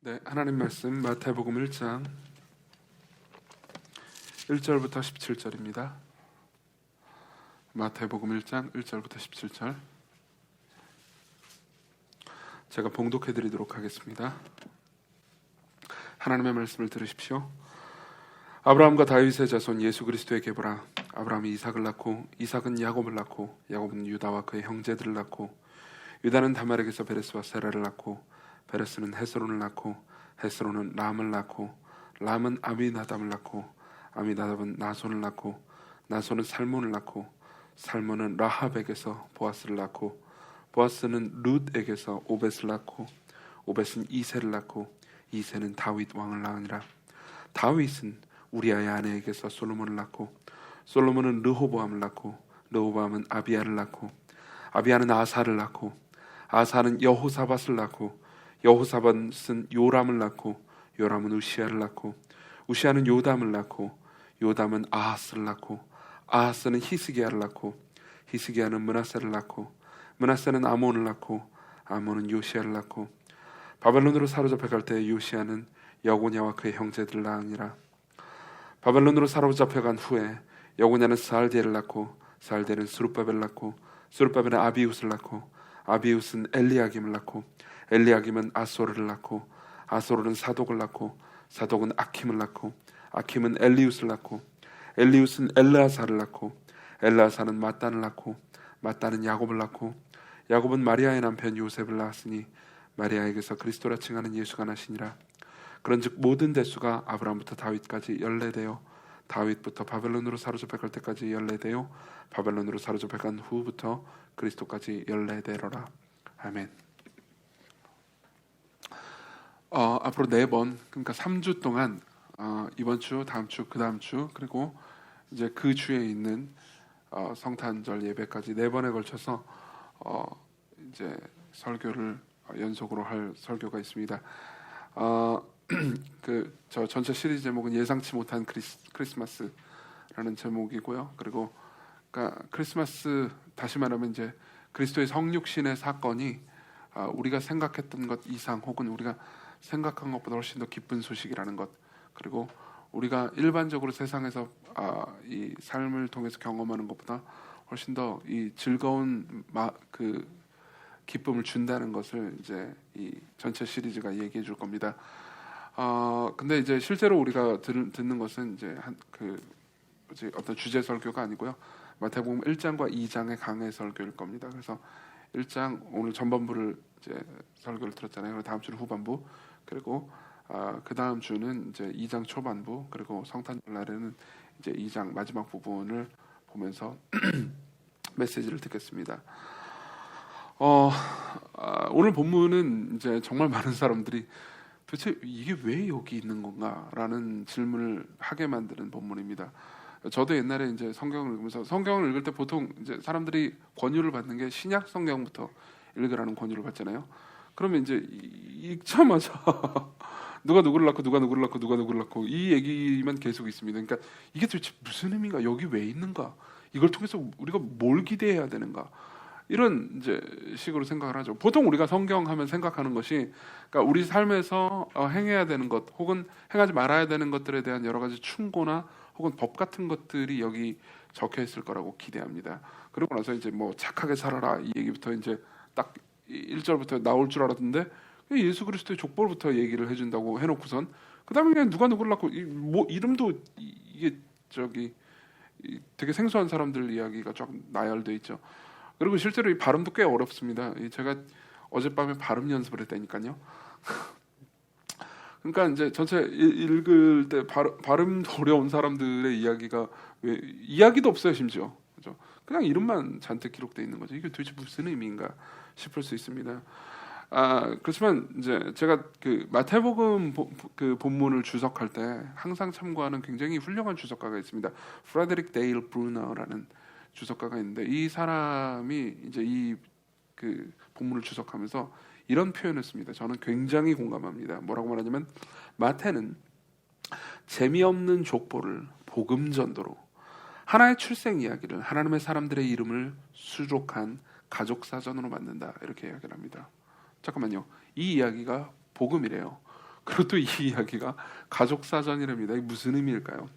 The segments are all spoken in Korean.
네, 하나님 말씀 마태복음 1장 1절부터 17절입니다. 마태복음 1장 1절부터 17절 제가 봉독해 드리도록 하겠습니다. 하나님의 말씀을 들으십시오. 아브라함과 다윗의 자손 예수 그리스도에게 보라. 아브라함이 이삭을 낳고 이삭은 야곱을 낳고 야곱은 유다와 그의 형제들을 낳고 유다는 다말에게서 베레스와 세라를 낳고 베레스는 헤스론을 낳고 헤스론은 람을 낳고 람은 아미나답을 낳고 아미나답은 나손을 낳고 나손은 살몬을 낳고 살몬은 라합에게서 보아스를 낳고 보아스는 룻에게서 오벳을 낳고 오벳은 이새를 낳고 이새는 다윗 왕을 낳으니라. 다윗은 우리아의 아내에게서 솔로몬을 낳고 솔로몬은 르호보암을 낳고 르호보암은 아비야를 낳고 아비야는 아사를 낳고 아사는 여호사밧을 낳고 여호사밧은 요람을 낳고 요람은 우시야를 낳고 우시야는 요담을 낳고 요담은 아하스를 낳고 아하스는 히스기야를 낳고 히스기야는 므낫세를 낳고 므낫세는 아몬을 낳고 아몬은 요시야를 낳고 바벨론으로 사로잡혀 갈 때 요시야는 여고냐와 그의 형제들을 낳으니라. 바벨론으로 사로잡혀 간 후에 여고냐는 스알디엘을 낳고 스알디엘은 스룹바벨을 낳고 스룹바벨은 아비웃을 낳고 아비웃은 엘리야김을 낳고 엘리야김은 아소르를 낳고 아소르는 사독을 낳고 사독은 아킴을 낳고 아킴은 엘리웃을 낳고 엘리웃은 엘르아사를 낳고 엘르아사는 마단을 낳고 마단은 야곱을 낳고 야곱은 마리아의 남편 요셉을 낳았으니 마리아에게서 그리스도라 칭하는 예수가 나시니라. 그런즉 모든 대수가 아브라함부터 다윗까지 14대요 다윗부터 바벨론으로 사로잡혀 갈 때까지 14대요 바벨론으로 사로잡혀 간 후부터 그리스도까지 14대로라. 아멘. 앞으로 4번, 그러니까 3주 동안 이번 주, 다음 주, 그 다음 주, 그리고 이제 그 주에 있는 성탄절 예배까지 4번에 걸쳐서 이제 설교를 연속으로 할 설교가 있습니다. 저 전체 시리즈 제목은 예상치 못한 크리스마스라는 제목이고요. 그리고 그러니까 크리스마스, 다시 말하면 이제 그리스도의 성육신의 사건이 우리가 생각했던 것 이상 혹은 우리가 생각한 것보다 훨씬 더 기쁜 소식이라는 것, 그리고 우리가 일반적으로 세상에서 이 삶을 통해서 경험하는 것보다 훨씬 더 이 즐거운 그 기쁨을 준다는 것을 이제 이 전체 시리즈가 얘기해 줄 겁니다. 근데 이제 실제로 우리가 듣는 것은 이제 어떤 주제 설교가 아니고요. 마태복음 1장과 2장의 강해 설교일 겁니다. 그래서 1장 오늘 전반부를 이제 설교를 들었잖아요. 그리고 다음 주는 후반부, 그리고 그 다음 주는 이제 2장 초반부, 그리고 성탄절 날에는 이제 2장 마지막 부분을 보면서 메시지를 듣겠습니다. 오늘 본문은 이제 정말 많은 사람들이 도대체 이게 왜 여기 있는 건가라는 질문을 하게 만드는 본문입니다. 저도 옛날에 이제 성경을 읽으면서, 성경을 읽을 때 보통 이제 사람들이 권유를 받는 게 신약 성경부터 읽으라는 권유를 받잖아요. 그러면 이제 읽자마자 누가 누구를 낳고 누가 누구를 낳고 누가 누구를 낳고 이 얘기만 계속 있습니다. 그러니까 이게 도대체 무슨 의미인가, 여기 왜 있는가, 이걸 통해서 우리가 뭘 기대해야 되는가, 이런 이제 식으로 생각을 하죠. 보통 우리가 성경하면 생각하는 것이, 그러니까 우리 삶에서 행해야 되는 것 혹은 행하지 말아야 되는 것들에 대한 여러 가지 충고나 혹은 법 같은 것들이 여기 적혀 있을 거라고 기대합니다. 그러고 나서 이제 뭐 착하게 살아라 이 얘기부터 이제 딱 1절부터 나올 줄 알았는데 예수 그리스도의 족보부터 얘기를 해준다고 해놓고선 그 다음에 그냥 누가 누구를 낳고 뭐 이름도 이게 되게 생소한 사람들 이야기가 쫙 나열돼 있죠. 그리고 실제로 이 발음도 꽤 어렵습니다. 제가 어젯밤에 발음 연습을 했다니까요. 그러니까 이제 전체 읽을 때 발음도 어려운 사람들의 이야기가 이야기도 없어요, 심지어. 그죠? 그냥 이름만 잔뜩 기록되어 있는 거죠. 이게 도대체 무슨 의미인가 싶을 수 있습니다. 그렇지만 이제 제가 그 마태복음 그 본문을 주석할 때 항상 참고하는 굉장히 훌륭한 주석가가 있습니다. 프레데릭 데일 브루너라는 주석가가 있는데, 이 사람이 이제 이 그 본문을 주석하면서 이런 표현을 씁니다. 저는 굉장히 공감합니다. 뭐라고 말하냐면, 마태는 재미없는 족보를 복음 전도로, 하나의 출생 이야기를 하나님의 사람들의 이름을 수록한 가족 사전으로 만든다, 이렇게 이야기를 합니다. 잠깐만요. 이 이야기가 복음이래요. 그리고 또 이 이야기가 가족 사전이랍니다. 이게 무슨 의미일까요?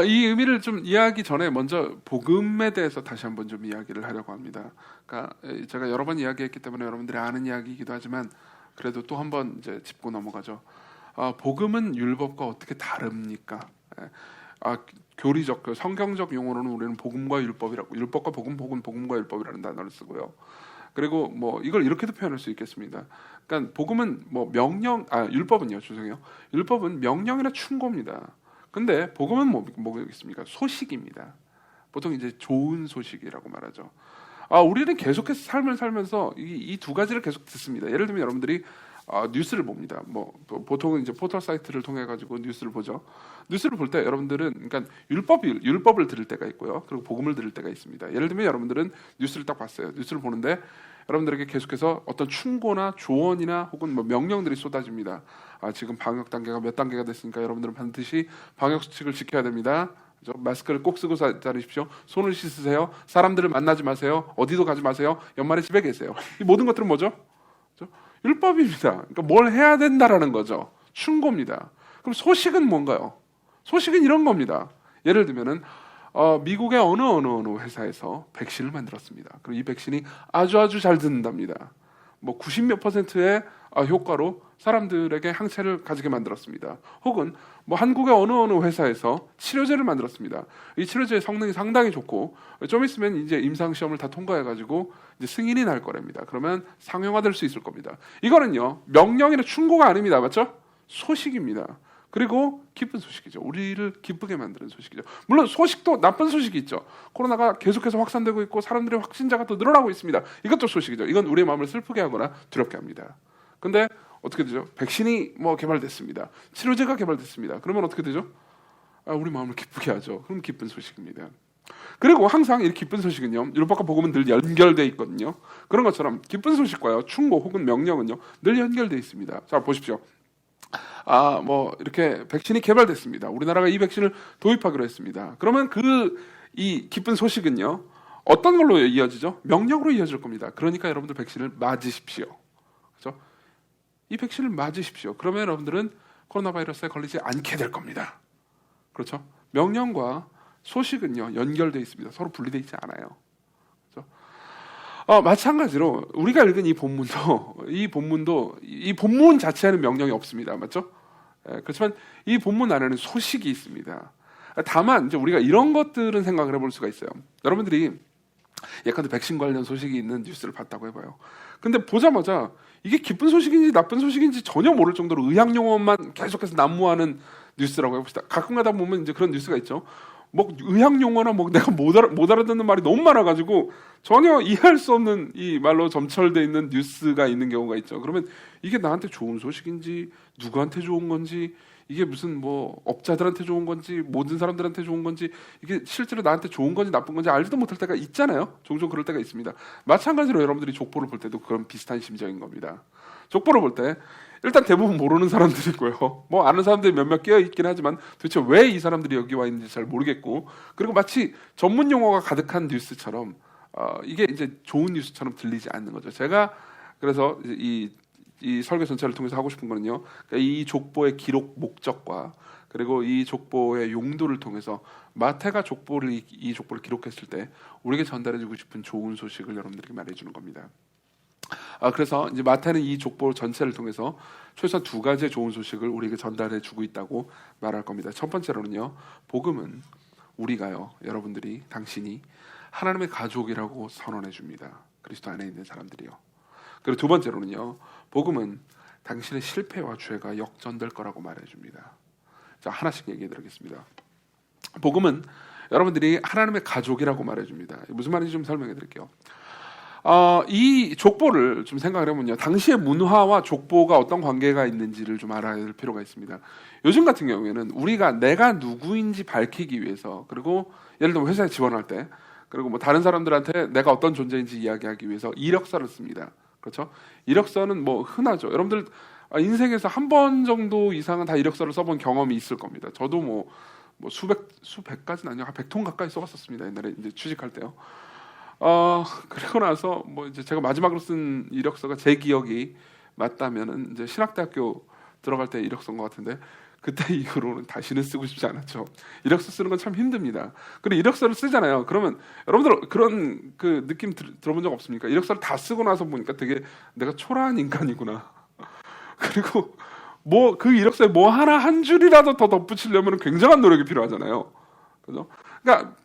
이 의미를 좀 이해하기 전에 먼저 복음에 대해서 다시 한번 좀 이야기를 하려고 합니다. 그러니까 제가 여러 번 이야기했기 때문에 여러분들이 아는 이야기이기도 하지만 그래도 또 한번 이제 짚고 넘어가죠. 복음은 율법과 어떻게 다릅니까? 교리적, 성경적 용어로는 우리는 복음과 율법이라고, 율법과 복음, 복음과 율법이라는 단어를 쓰고요. 그리고 뭐 이걸 이렇게도 표현할 수 있겠습니다. 그러니까 복음은 뭐 율법은요, 죄송해요. 율법은 명령이나 충고입니다. 근데 복음은 뭐겠습니까? 소식입니다. 보통 이제 좋은 소식이라고 말하죠. 우리는 계속해서 삶을 살면서 이 두 가지를 계속 듣습니다. 예를 들면 여러분들이 뉴스를 봅니다. 뭐 보통은 이제 포털 사이트를 통해 가지고 뉴스를 보죠. 뉴스를 볼 때 여러분들은 그러니까 율법을 들을 때가 있고요. 그리고 복음을 들을 때가 있습니다. 예를 들면 여러분들은 뉴스를 딱 봤어요. 뉴스를 보는데 여러분들에게 계속해서 어떤 충고나 조언이나 혹은 뭐 명령들이 쏟아집니다. 지금 방역 단계가 몇 단계가 됐으니까 여러분들은 반드시 방역 수칙을 지켜야 됩니다. 마스크를 꼭 쓰고 다니십시오. 손을 씻으세요. 사람들을 만나지 마세요. 어디도 가지 마세요. 연말에 집에 계세요. 이 모든 것들은 뭐죠? 율법입니다. 그러니까 뭘 해야 된다라는 거죠. 충고입니다. 그럼 소식은 뭔가요? 소식은 이런 겁니다. 예를 들면은 미국의 어느 회사에서 백신을 만들었습니다. 그리고 이 백신이 아주 잘 듣는답니다. 뭐 90몇 %의 효과로 사람들에게 항체를 가지게 만들었습니다. 혹은 뭐 한국의 어느 회사에서 치료제를 만들었습니다. 이 치료제의 성능이 상당히 좋고 좀 있으면 이제 임상 시험을 다 통과해가지고 이제 승인이 날 거랍니다. 그러면 상용화될 수 있을 겁니다. 이거는요 명령이나 충고가 아닙니다, 맞죠? 소식입니다. 그리고 기쁜 소식이죠. 우리를 기쁘게 만드는 소식이죠. 물론 소식도 나쁜 소식이 있죠. 코로나가 계속해서 확산되고 있고 사람들의 확진자가 또 늘어나고 있습니다. 이것도 소식이죠. 이건 우리의 마음을 슬프게 하거나 두렵게 합니다. 근데 어떻게 되죠? 백신이 개발됐습니다. 치료제가 개발됐습니다. 그러면 어떻게 되죠? 우리 마음을 기쁘게 하죠. 그럼 기쁜 소식입니다. 그리고 항상 이 기쁜 소식은요, 율법과 복음은 늘 연결되어 있거든요. 그런 것처럼 기쁜 소식과요, 충고 혹은 명령은요, 늘 연결되어 있습니다. 자, 보십시오. 이렇게 백신이 개발됐습니다. 우리나라가 이 백신을 도입하기로 했습니다. 그러면 이 기쁜 소식은요, 어떤 걸로 이어지죠? 명령으로 이어질 겁니다. 그러니까 여러분들 백신을 맞으십시오. 그렇죠? 이 백신을 맞으십시오. 그러면 여러분들은 코로나 바이러스에 걸리지 않게 될 겁니다. 그렇죠? 명령과 소식은요, 연결되어 있습니다. 서로 분리되어 있지 않아요. 그렇죠? 마찬가지로 우리가 읽은 이 본문 자체에는 명령이 없습니다. 맞죠? 그렇지만 이 본문 안에는 소식이 있습니다. 다만 이제 우리가 이런 것들은 생각을 해볼 수가 있어요. 여러분들이 예컨대 백신 관련 소식이 있는 뉴스를 봤다고 해봐요. 근데 보자마자 이게 기쁜 소식인지 나쁜 소식인지 전혀 모를 정도로 의학 용어만 계속해서 난무하는 뉴스라고 해봅시다. 가끔가다 보면 이제 그런 뉴스가 있죠. 의학 용어나 내가 못 알아듣는 말이 너무 많아가지고 전혀 이해할 수 없는 이 말로 점철돼 있는 뉴스가 있는 경우가 있죠. 그러면 이게 나한테 좋은 소식인지 누구한테 좋은 건지 이게 무슨 업자들한테 좋은 건지 모든 사람들한테 좋은 건지 이게 실제로 나한테 좋은 건지 나쁜 건지 알지도 못할 때가 있잖아요. 종종 그럴 때가 있습니다. 마찬가지로 여러분들이 족보를 볼 때도 그런 비슷한 심정인 겁니다. 족보를 볼 때 일단 대부분 모르는 사람들이 있고요. 아는 사람들이 몇몇 끼어 있긴 하지만 도대체 왜 이 사람들이 여기 와 있는지 잘 모르겠고, 그리고 마치 전문 용어가 가득한 뉴스처럼 이게 이제 좋은 뉴스처럼 들리지 않는 거죠. 제가 그래서 이 설교 전체를 통해서 하고 싶은 거는요, 그러니까 이 족보의 기록 목적과 그리고 이 족보의 용도를 통해서 마태가 이 족보를 기록했을 때 우리에게 전달해주고 싶은 좋은 소식을 여러분들에게 말해주는 겁니다. 그래서 이제 마태는 이 족보 전체를 통해서 최소한 두 가지의 좋은 소식을 우리에게 전달해주고 있다고 말할 겁니다. 첫 번째로는요, 복음은 우리가요, 여러분들이, 당신이 하나님의 가족이라고 선언해 줍니다. 그리스도 안에 있는 사람들이요. 그리고 두 번째로는요, 복음은 당신의 실패와 죄가 역전될 거라고 말해줍니다. 자, 하나씩 얘기해 드리겠습니다. 복음은 여러분들이 하나님의 가족이라고 말해줍니다. 무슨 말인지 좀 설명해 드릴게요. 이 족보를 좀 생각을 해보면요, 당시의 문화와 족보가 어떤 관계가 있는지를 좀 알아야 될 필요가 있습니다. 요즘 같은 경우에는 우리가 내가 누구인지 밝히기 위해서, 그리고 예를 들면 회사에 지원할 때, 그리고 다른 사람들한테 내가 어떤 존재인지 이야기하기 위해서 이력서를 씁니다. 그렇죠? 이력서는 흔하죠. 여러분들 인생에서 한 번 정도 이상은 다 이력서를 써본 경험이 있을 겁니다. 저도 수백까지는 아니요, 한 100통 가까이 써봤었습니다. 옛날에 이제 취직할 때요. 그리고 나서 이제 제가 마지막으로 쓴 이력서가 제 기억이 맞다면은 이제 신학대학교 들어갈 때 이력서인 것 같은데 그때 이후로는 다시는 쓰고 싶지 않았죠. 이력서 쓰는 건 참 힘듭니다. 그리고 이력서를 쓰잖아요. 그러면 여러분들 그런 그 느낌 들어본 적 없습니까? 이력서를 다 쓰고 나서 보니까 되게 내가 초라한 인간이구나. 그리고 뭐 그 이력서에 뭐 하나 한 줄이라도 더 덧붙이려면 굉장한 노력이 필요하잖아요. 그죠? 그러니까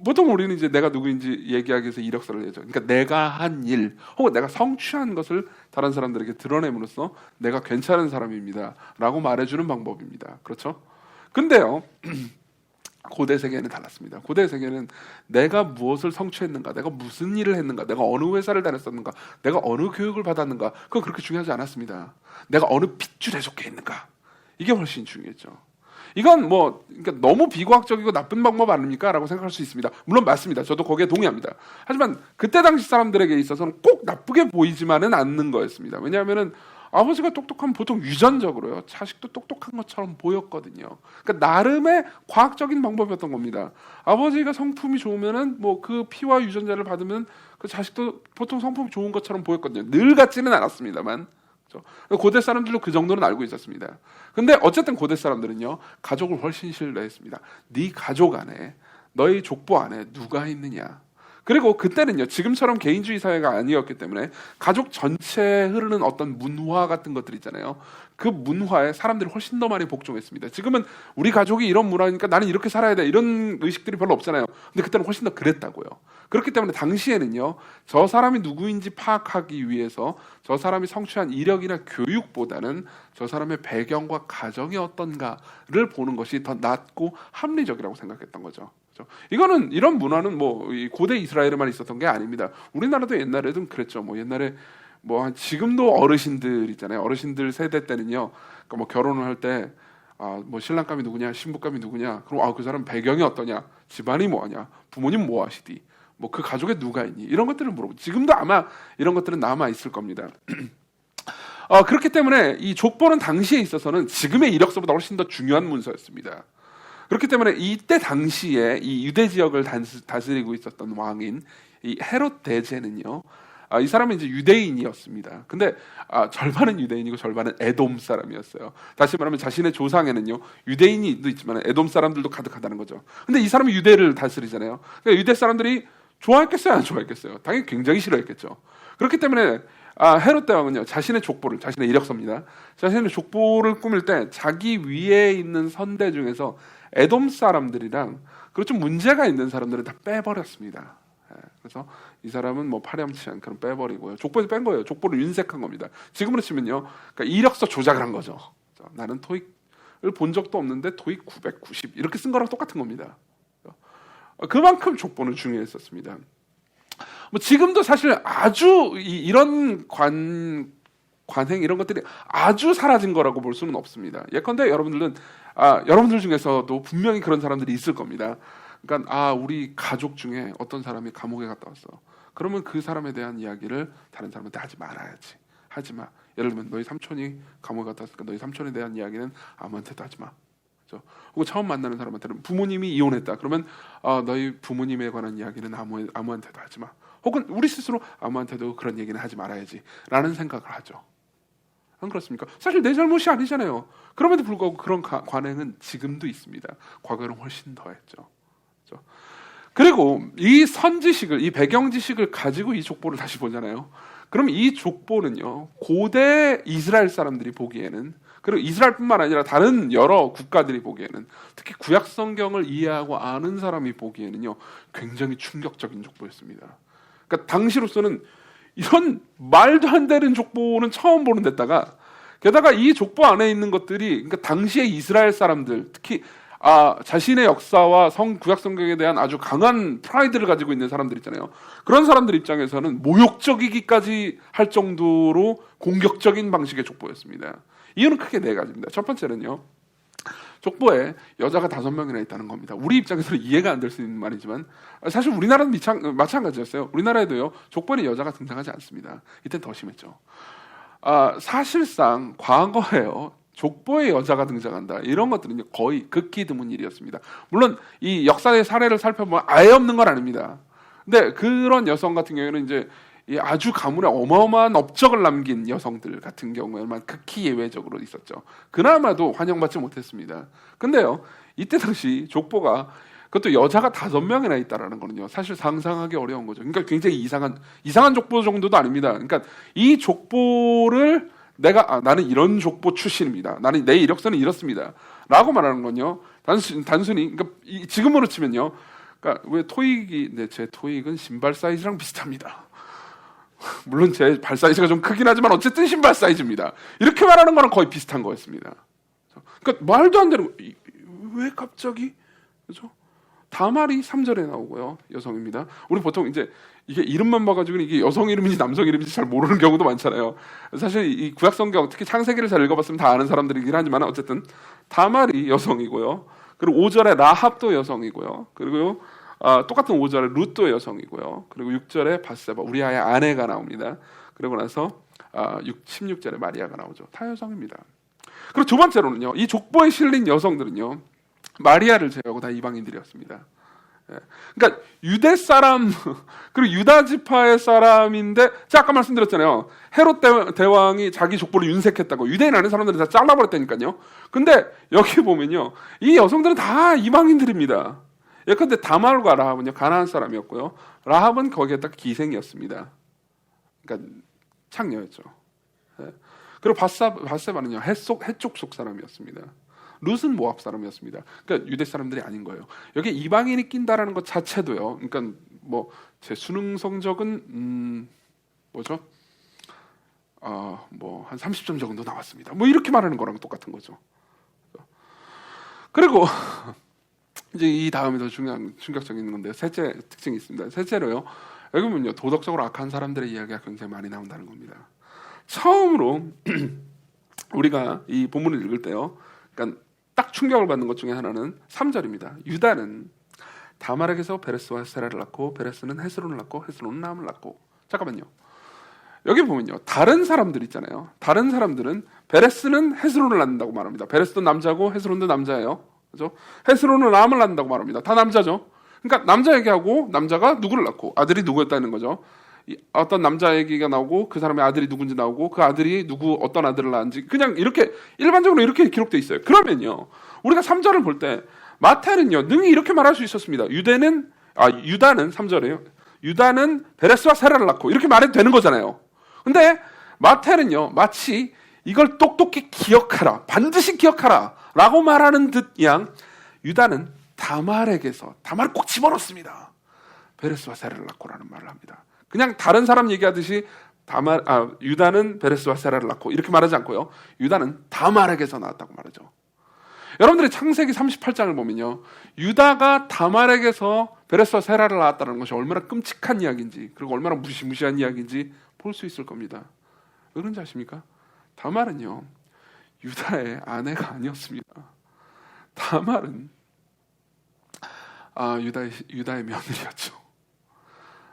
보통 우리는 이제 내가 누구인지 얘기하기 위해서 이력서를 내죠. 그러니까 내가 한 일 혹은 내가 성취한 것을 다른 사람들에게 드러냄으로써 내가 괜찮은 사람입니다라고 말해주는 방법입니다. 그렇죠? 근데요. 고대 세계는 달랐습니다. 고대 세계는 내가 무엇을 성취했는가, 내가 무슨 일을 했는가, 내가 어느 회사를 다녔었는가, 내가 어느 교육을 받았는가, 그건 그렇게 중요하지 않았습니다. 내가 어느 핏줄에 속해 있는가, 이게 훨씬 중요했죠. 이건 뭐 그러니까 너무 비과학적이고 나쁜 방법 아닙니까? 라고 생각할 수 있습니다. 물론 맞습니다. 저도 거기에 동의합니다. 하지만 그때 당시 사람들에게 있어서는 꼭 나쁘게 보이지만은 않는 거였습니다. 왜냐하면은 아버지가 똑똑하면 보통 유전적으로요, 자식도 똑똑한 것처럼 보였거든요. 그러니까 나름의 과학적인 방법이었던 겁니다. 아버지가 성품이 좋으면은 뭐 그 피와 유전자를 받으면 그 자식도 보통 성품이 좋은 것처럼 보였거든요. 늘 같지는 않았습니다만. 고대 사람들도 그 정도는 알고 있었습니다. 근데 어쨌든 고대 사람들은요, 가족을 훨씬 신뢰했습니다. 네 가족 안에, 너희 족보 안에 누가 있느냐. 그리고 그때는요, 지금처럼 개인주의 사회가 아니었기 때문에 가족 전체에 흐르는 어떤 문화 같은 것들 있잖아요. 그 문화에 사람들이 훨씬 더 많이 복종했습니다. 지금은 우리 가족이 이런 문화니까 나는 이렇게 살아야 돼, 이런 의식들이 별로 없잖아요. 근데 그때는 훨씬 더 그랬다고요. 그렇기 때문에 당시에는요, 저 사람이 누구인지 파악하기 위해서 저 사람이 성취한 이력이나 교육보다는 저 사람의 배경과 가정이 어떤가를 보는 것이 더 낫고 합리적이라고 생각했던 거죠. 이거는, 이런 문화는 뭐 고대 이스라엘에만 있었던 게 아닙니다. 우리나라도 옛날에도 그랬죠. 뭐 옛날에 뭐 지금도 어르신들 있잖아요. 어르신들 세대 때는요, 그러니까 뭐 결혼을 할 때 뭐 신랑감이 누구냐, 신부감이 누구냐, 그럼 그 사람 배경이 어떠냐, 집안이 뭐하냐, 부모님 뭐 하시디, 뭐 그 가족에 누가 있니, 이런 것들을 물어보고, 지금도 아마 이런 것들은 남아 있을 겁니다. 그렇기 때문에 이 족보는 당시에 있어서는 지금의 이력서보다 훨씬 더 중요한 문서였습니다. 그렇기 때문에 이때 당시에 이 유대 지역을 다스리고 있었던 왕인 이 헤롯 대제는요, 이 사람은 이제 유대인이었습니다. 근데 절반은 유대인이고 절반은 에돔 사람이었어요. 다시 말하면 자신의 조상에는요, 유대인도 있지만 에돔 사람들도 가득하다는 거죠. 근데 이 사람이 유대를 다스리잖아요. 그러니까 유대 사람들이 좋아했겠어요, 안 좋아했겠어요? 당연히 굉장히 싫어했겠죠. 그렇기 때문에 헤롯 대왕은요, 자신의 족보를, 자신의 이력서입니다, 자신의 족보를 꾸밀 때 자기 위에 있는 선대 중에서 에돔 사람들이랑 그리고 좀 문제가 있는 사람들을 다 빼버렸습니다. 그래서 이 사람은 뭐 파렴치한 그런 빼버리고요, 족보에서 뺀 거예요. 족보를 윤색한 겁니다. 지금으로 치면요, 그러니까 이력서 조작을 한 거죠. 나는 토익을 본 적도 없는데 토익 990 이렇게 쓴 거랑 똑같은 겁니다. 그만큼 족보는 중요했었습니다. 뭐 지금도 사실 아주 이런 관행 이런 것들이 아주 사라진 거라고 볼 수는 없습니다. 예컨대 여러분들은 여러분들 중에서도 분명히 그런 사람들이 있을 겁니다. 그러니까 우리 가족 중에 어떤 사람이 감옥에 갔다 왔어. 그러면 그 사람에 대한 이야기를 다른 사람한테 하지 말아야지. 하지 마. 예를 들면 너희 삼촌이 감옥에 갔다 왔으니까 너희 삼촌에 대한 이야기는 아무한테도 하지 마. 그렇죠? 혹은 처음 만나는 사람한테는 부모님이 이혼했다. 그러면 너희 부모님에 관한 이야기는 아무한테도 하지 마. 혹은 우리 스스로 아무한테도 그런 얘기는 하지 말아야지 라는 생각을 하죠. 안 그렇습니까? 사실 내 잘못이 아니잖아요. 그럼에도 불구하고 그런 관행은 지금도 있습니다. 과거에는 훨씬 더했죠. 그렇죠? 그리고 이 선지식을, 이 배경지식을 가지고 이 족보를 다시 보잖아요. 그럼 이 족보는요, 고대 이스라엘 사람들이 보기에는, 그리고 이스라엘뿐만 아니라 다른 여러 국가들이 보기에는, 특히 구약 성경을 이해하고 아는 사람이 보기에는요, 굉장히 충격적인 족보였습니다. 그러니까 당시로서는 이런 말도 안 되는 족보는 처음 보는 데다가, 게다가 이 족보 안에 있는 것들이, 그러니까 당시의 이스라엘 사람들, 특히 자신의 역사와 구약 성경에 대한 아주 강한 프라이드를 가지고 있는 사람들 있잖아요. 그런 사람들 입장에서는 모욕적이기까지 할 정도로 공격적인 방식의 족보였습니다. 이유는 크게 네 가지입니다. 첫 번째는요, 족보에 여자가 5명이나 있다는 겁니다. 우리 입장에서는 이해가 안 될 수 있는 말이지만 사실 우리나라는 마찬가지였어요. 우리나라에도요, 족보에 여자가 등장하지 않습니다. 이때 더 심했죠. 사실상 과거에요, 족보에 여자가 등장한다, 이런 것들은 거의 극히 드문 일이었습니다. 물론 이 역사의 사례를 살펴보면 아예 없는 건 아닙니다. 근데 그런 여성 같은 경우에는 이제 이 아주 가문에 어마어마한 업적을 남긴 여성들 같은 경우에만 극히 예외적으로 있었죠. 그나마도 환영받지 못했습니다. 근데요, 이때 당시 족보가 그것도 여자가 5명이나 있다라는 거는요, 사실 상상하기 어려운 거죠. 그러니까 굉장히 이상한 족보 정도도 아닙니다. 그러니까 이 족보를 나는 이런 족보 출신입니다. 나는 내 이력서는 이렇습니다. 라고 말하는 건요, 단순히, 그러니까 지금으로 치면요, 그러니까 왜 제 토익은 신발 사이즈랑 비슷합니다. 물론 제 발 사이즈가 좀 크긴 하지만 어쨌든 신발 사이즈입니다. 이렇게 말하는 거랑 거의 비슷한 거였습니다. 그러니까 말도 안 되는, 왜 갑자기? 그죠? 다말이 3절에 나오고요. 여성입니다. 우리 보통 이제 이게 이름만 봐가지고 이게 여성 이름인지 남성 이름인지 잘 모르는 경우도 많잖아요. 사실 이 구약 성경, 특히 창세기를 잘 읽어봤으면 다 아는 사람들이긴 하지만 어쨌든 다말이 여성이고요. 그리고 5절에 라합도 여성이고요. 그리고 똑같은 5절에 룻도 여성이고요. 그리고 6절에 바세바, 우리아의 아내가 나옵니다. 그리고 나서 16절에 마리아가 나오죠. 다 여성입니다. 그리고 두 번째로는요, 이 족보에 실린 여성들은요, 마리아를 제외하고 다 이방인들이었습니다. 그러니까 유대 사람 그리고 유다 지파의 사람인데, 제가 아까 말씀드렸잖아요. 헤롯 대왕이 자기 족보를 윤색했다고. 유대인 아닌 사람들은 다 잘라버렸다니까요. 근데 여기 보면요, 이 여성들은 다 이방인들입니다. 예컨대 다말과 라합은요, 가나안 사람이었고요. 라합은 거기에다가 기생이었습니다. 그러니까 창녀였죠. 그리고 바세바는요, 해쪽 속 사람이었습니다. 룻은 모압 사람이었습니다. 그러니까 유대 사람들이 아닌 거예요. 여기 이방인이 낀다라는 것 자체도요, 그러니까 뭐 제 수능 성적은 뭐죠? 뭐 한 30점 정도 나왔습니다. 뭐 이렇게 말하는 거랑 똑같은 거죠. 그리고 이제 이 다음에 더 충격적인 건데요. 셋째 특징이 있습니다. 셋째로요, 여기 보면요, 도덕적으로 악한 사람들의 이야기가 굉장히 많이 나온다는 겁니다. 처음으로 우리가 이 본문을 읽을 때요, 그러니까 딱 충격을 받는 것 중에 하나는 3절입니다. 유다는 다말에게서 베레스와 세라를 낳고, 베레스는 헤스론을 낳고, 헤스론은 라함을 낳고. 잠깐만요. 여기 보면요, 다른 사람들 있잖아요. 다른 사람들은 베레스는 헤스론을 낳는다고 말합니다. 베레스도 남자고 헤스론도 남자예요. 그죠? 헤스론은 라함을 낳는다고 말합니다. 다 남자죠. 그러니까 남자 얘기하고 남자가 누구를 낳고, 아들이 누구였다는 거죠. 어떤 남자 얘기가 나오고 그 사람의 아들이 누군지 나오고 그 아들이 어떤 아들을 낳은지, 그냥 이렇게 일반적으로 이렇게 기록되어 있어요. 그러면요, 우리가 3절을 볼 때 마태는요, 능히 이렇게 말할 수 있었습니다. 유다는 3절에요. 유다는 베레스와 세라를 낳고, 이렇게 말해도 되는 거잖아요. 근데 마태는요, 마치 이걸 똑똑히 기억하라, 반드시 기억하라 라고 말하는 듯양 유다는 다말을 꼭 집어넣습니다. 베레스와 세라를 낳고라는 말을 합니다. 그냥 다른 사람 얘기하듯이 유다는 베레스와 세라를 낳고 이렇게 말하지 않고요, 유다는 다말에게서 나왔다고 말하죠. 여러분들이 창세기 38장을 보면요, 유다가 다말에게서 베레스와 세라를 낳았다는 것이 얼마나 끔찍한 이야기인지, 그리고 얼마나 무시무시한 이야기인지 볼 수 있을 겁니다. 왜 그런지 아십니까? 다말은요, 유다의 아내가 아니었습니다. 다말은 유다의 며느리였죠.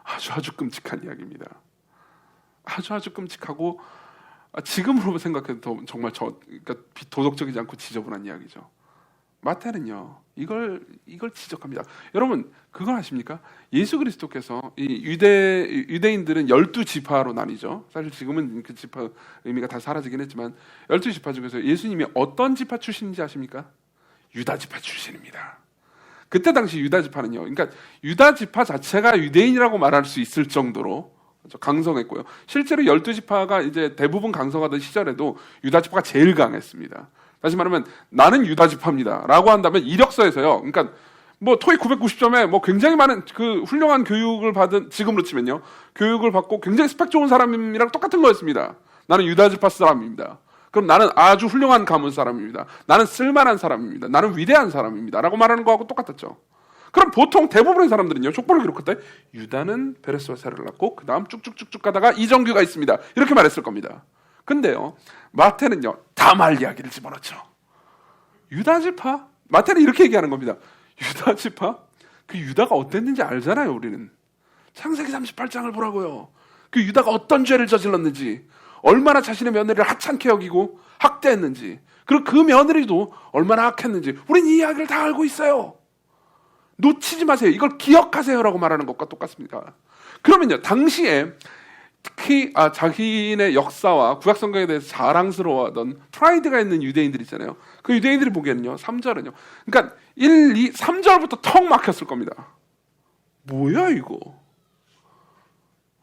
아주 끔찍한 이야기입니다. 아주 끔찍하고, 지금으로 생각해도 정말 그러니까 도덕적이지 않고 지저분한 이야기죠. 마태는요, 이걸 지적합니다. 여러분, 그걸 아십니까? 예수 그리스도께서 이 유대인들은 12지파로 나뉘죠. 사실 지금은 그 지파 의미가 다 사라지긴 했지만 12지파 중에서 예수님이 어떤 지파 출신인지 아십니까? 유다 지파 출신입니다. 그때 당시 유다 지파는요, 그러니까 유다 지파 자체가 유대인이라고 말할 수 있을 정도로 강성했고요. 실제로 12지파가 이제 대부분 강성하던 시절에도 유다 지파가 제일 강했습니다. 다시 말하면 나는 유다 지파입니다 라고 한다면 이력서에서요, 그러니까 뭐 토익 990점에 뭐 굉장히 많은 그 훌륭한 교육을 받은, 지금으로 치면요, 교육을 받고 굉장히 스펙 좋은 사람이랑 똑같은 거였습니다. 나는 유다 지파 사람입니다. 그럼 나는 아주 훌륭한 가문 사람입니다. 나는 쓸만한 사람입니다. 나는 위대한 사람입니다 라고 말하는 거하고 똑같았죠. 그럼 보통 대부분의 사람들은요, 족보를 기록할 때 유다는 베레스와 세라를 낳고 그 다음 쭉쭉쭉쭉 가다가 이정규가 있습니다 이렇게 말했을 겁니다. 근데요, 마태는요, 다말 이야기를 집어넣죠. 유다지파? 마태는 이렇게 얘기하는 겁니다. 유다지파? 그 유다가 어땠는지 알잖아요. 우리는 창세기 38장을 보라고요. 그 유다가 어떤 죄를 저질렀는지, 얼마나 자신의 며느리를 하찮게 여기고 학대했는지, 그리고 그 며느리도 얼마나 악했는지 우린 이 이야기를 다 알고 있어요. 놓치지 마세요. 이걸 기억하세요라고 말하는 것과 똑같습니다. 그러면요, 당시에 특히 자기네 역사와 구약 성경에 대해서 자랑스러워하던 프라이드가 있는 유대인들 있잖아요. 그 유대인들이 보기에는요, 3절은요. 그러니까 1, 2, 3절부터 턱 막혔을 겁니다. 뭐야 이거?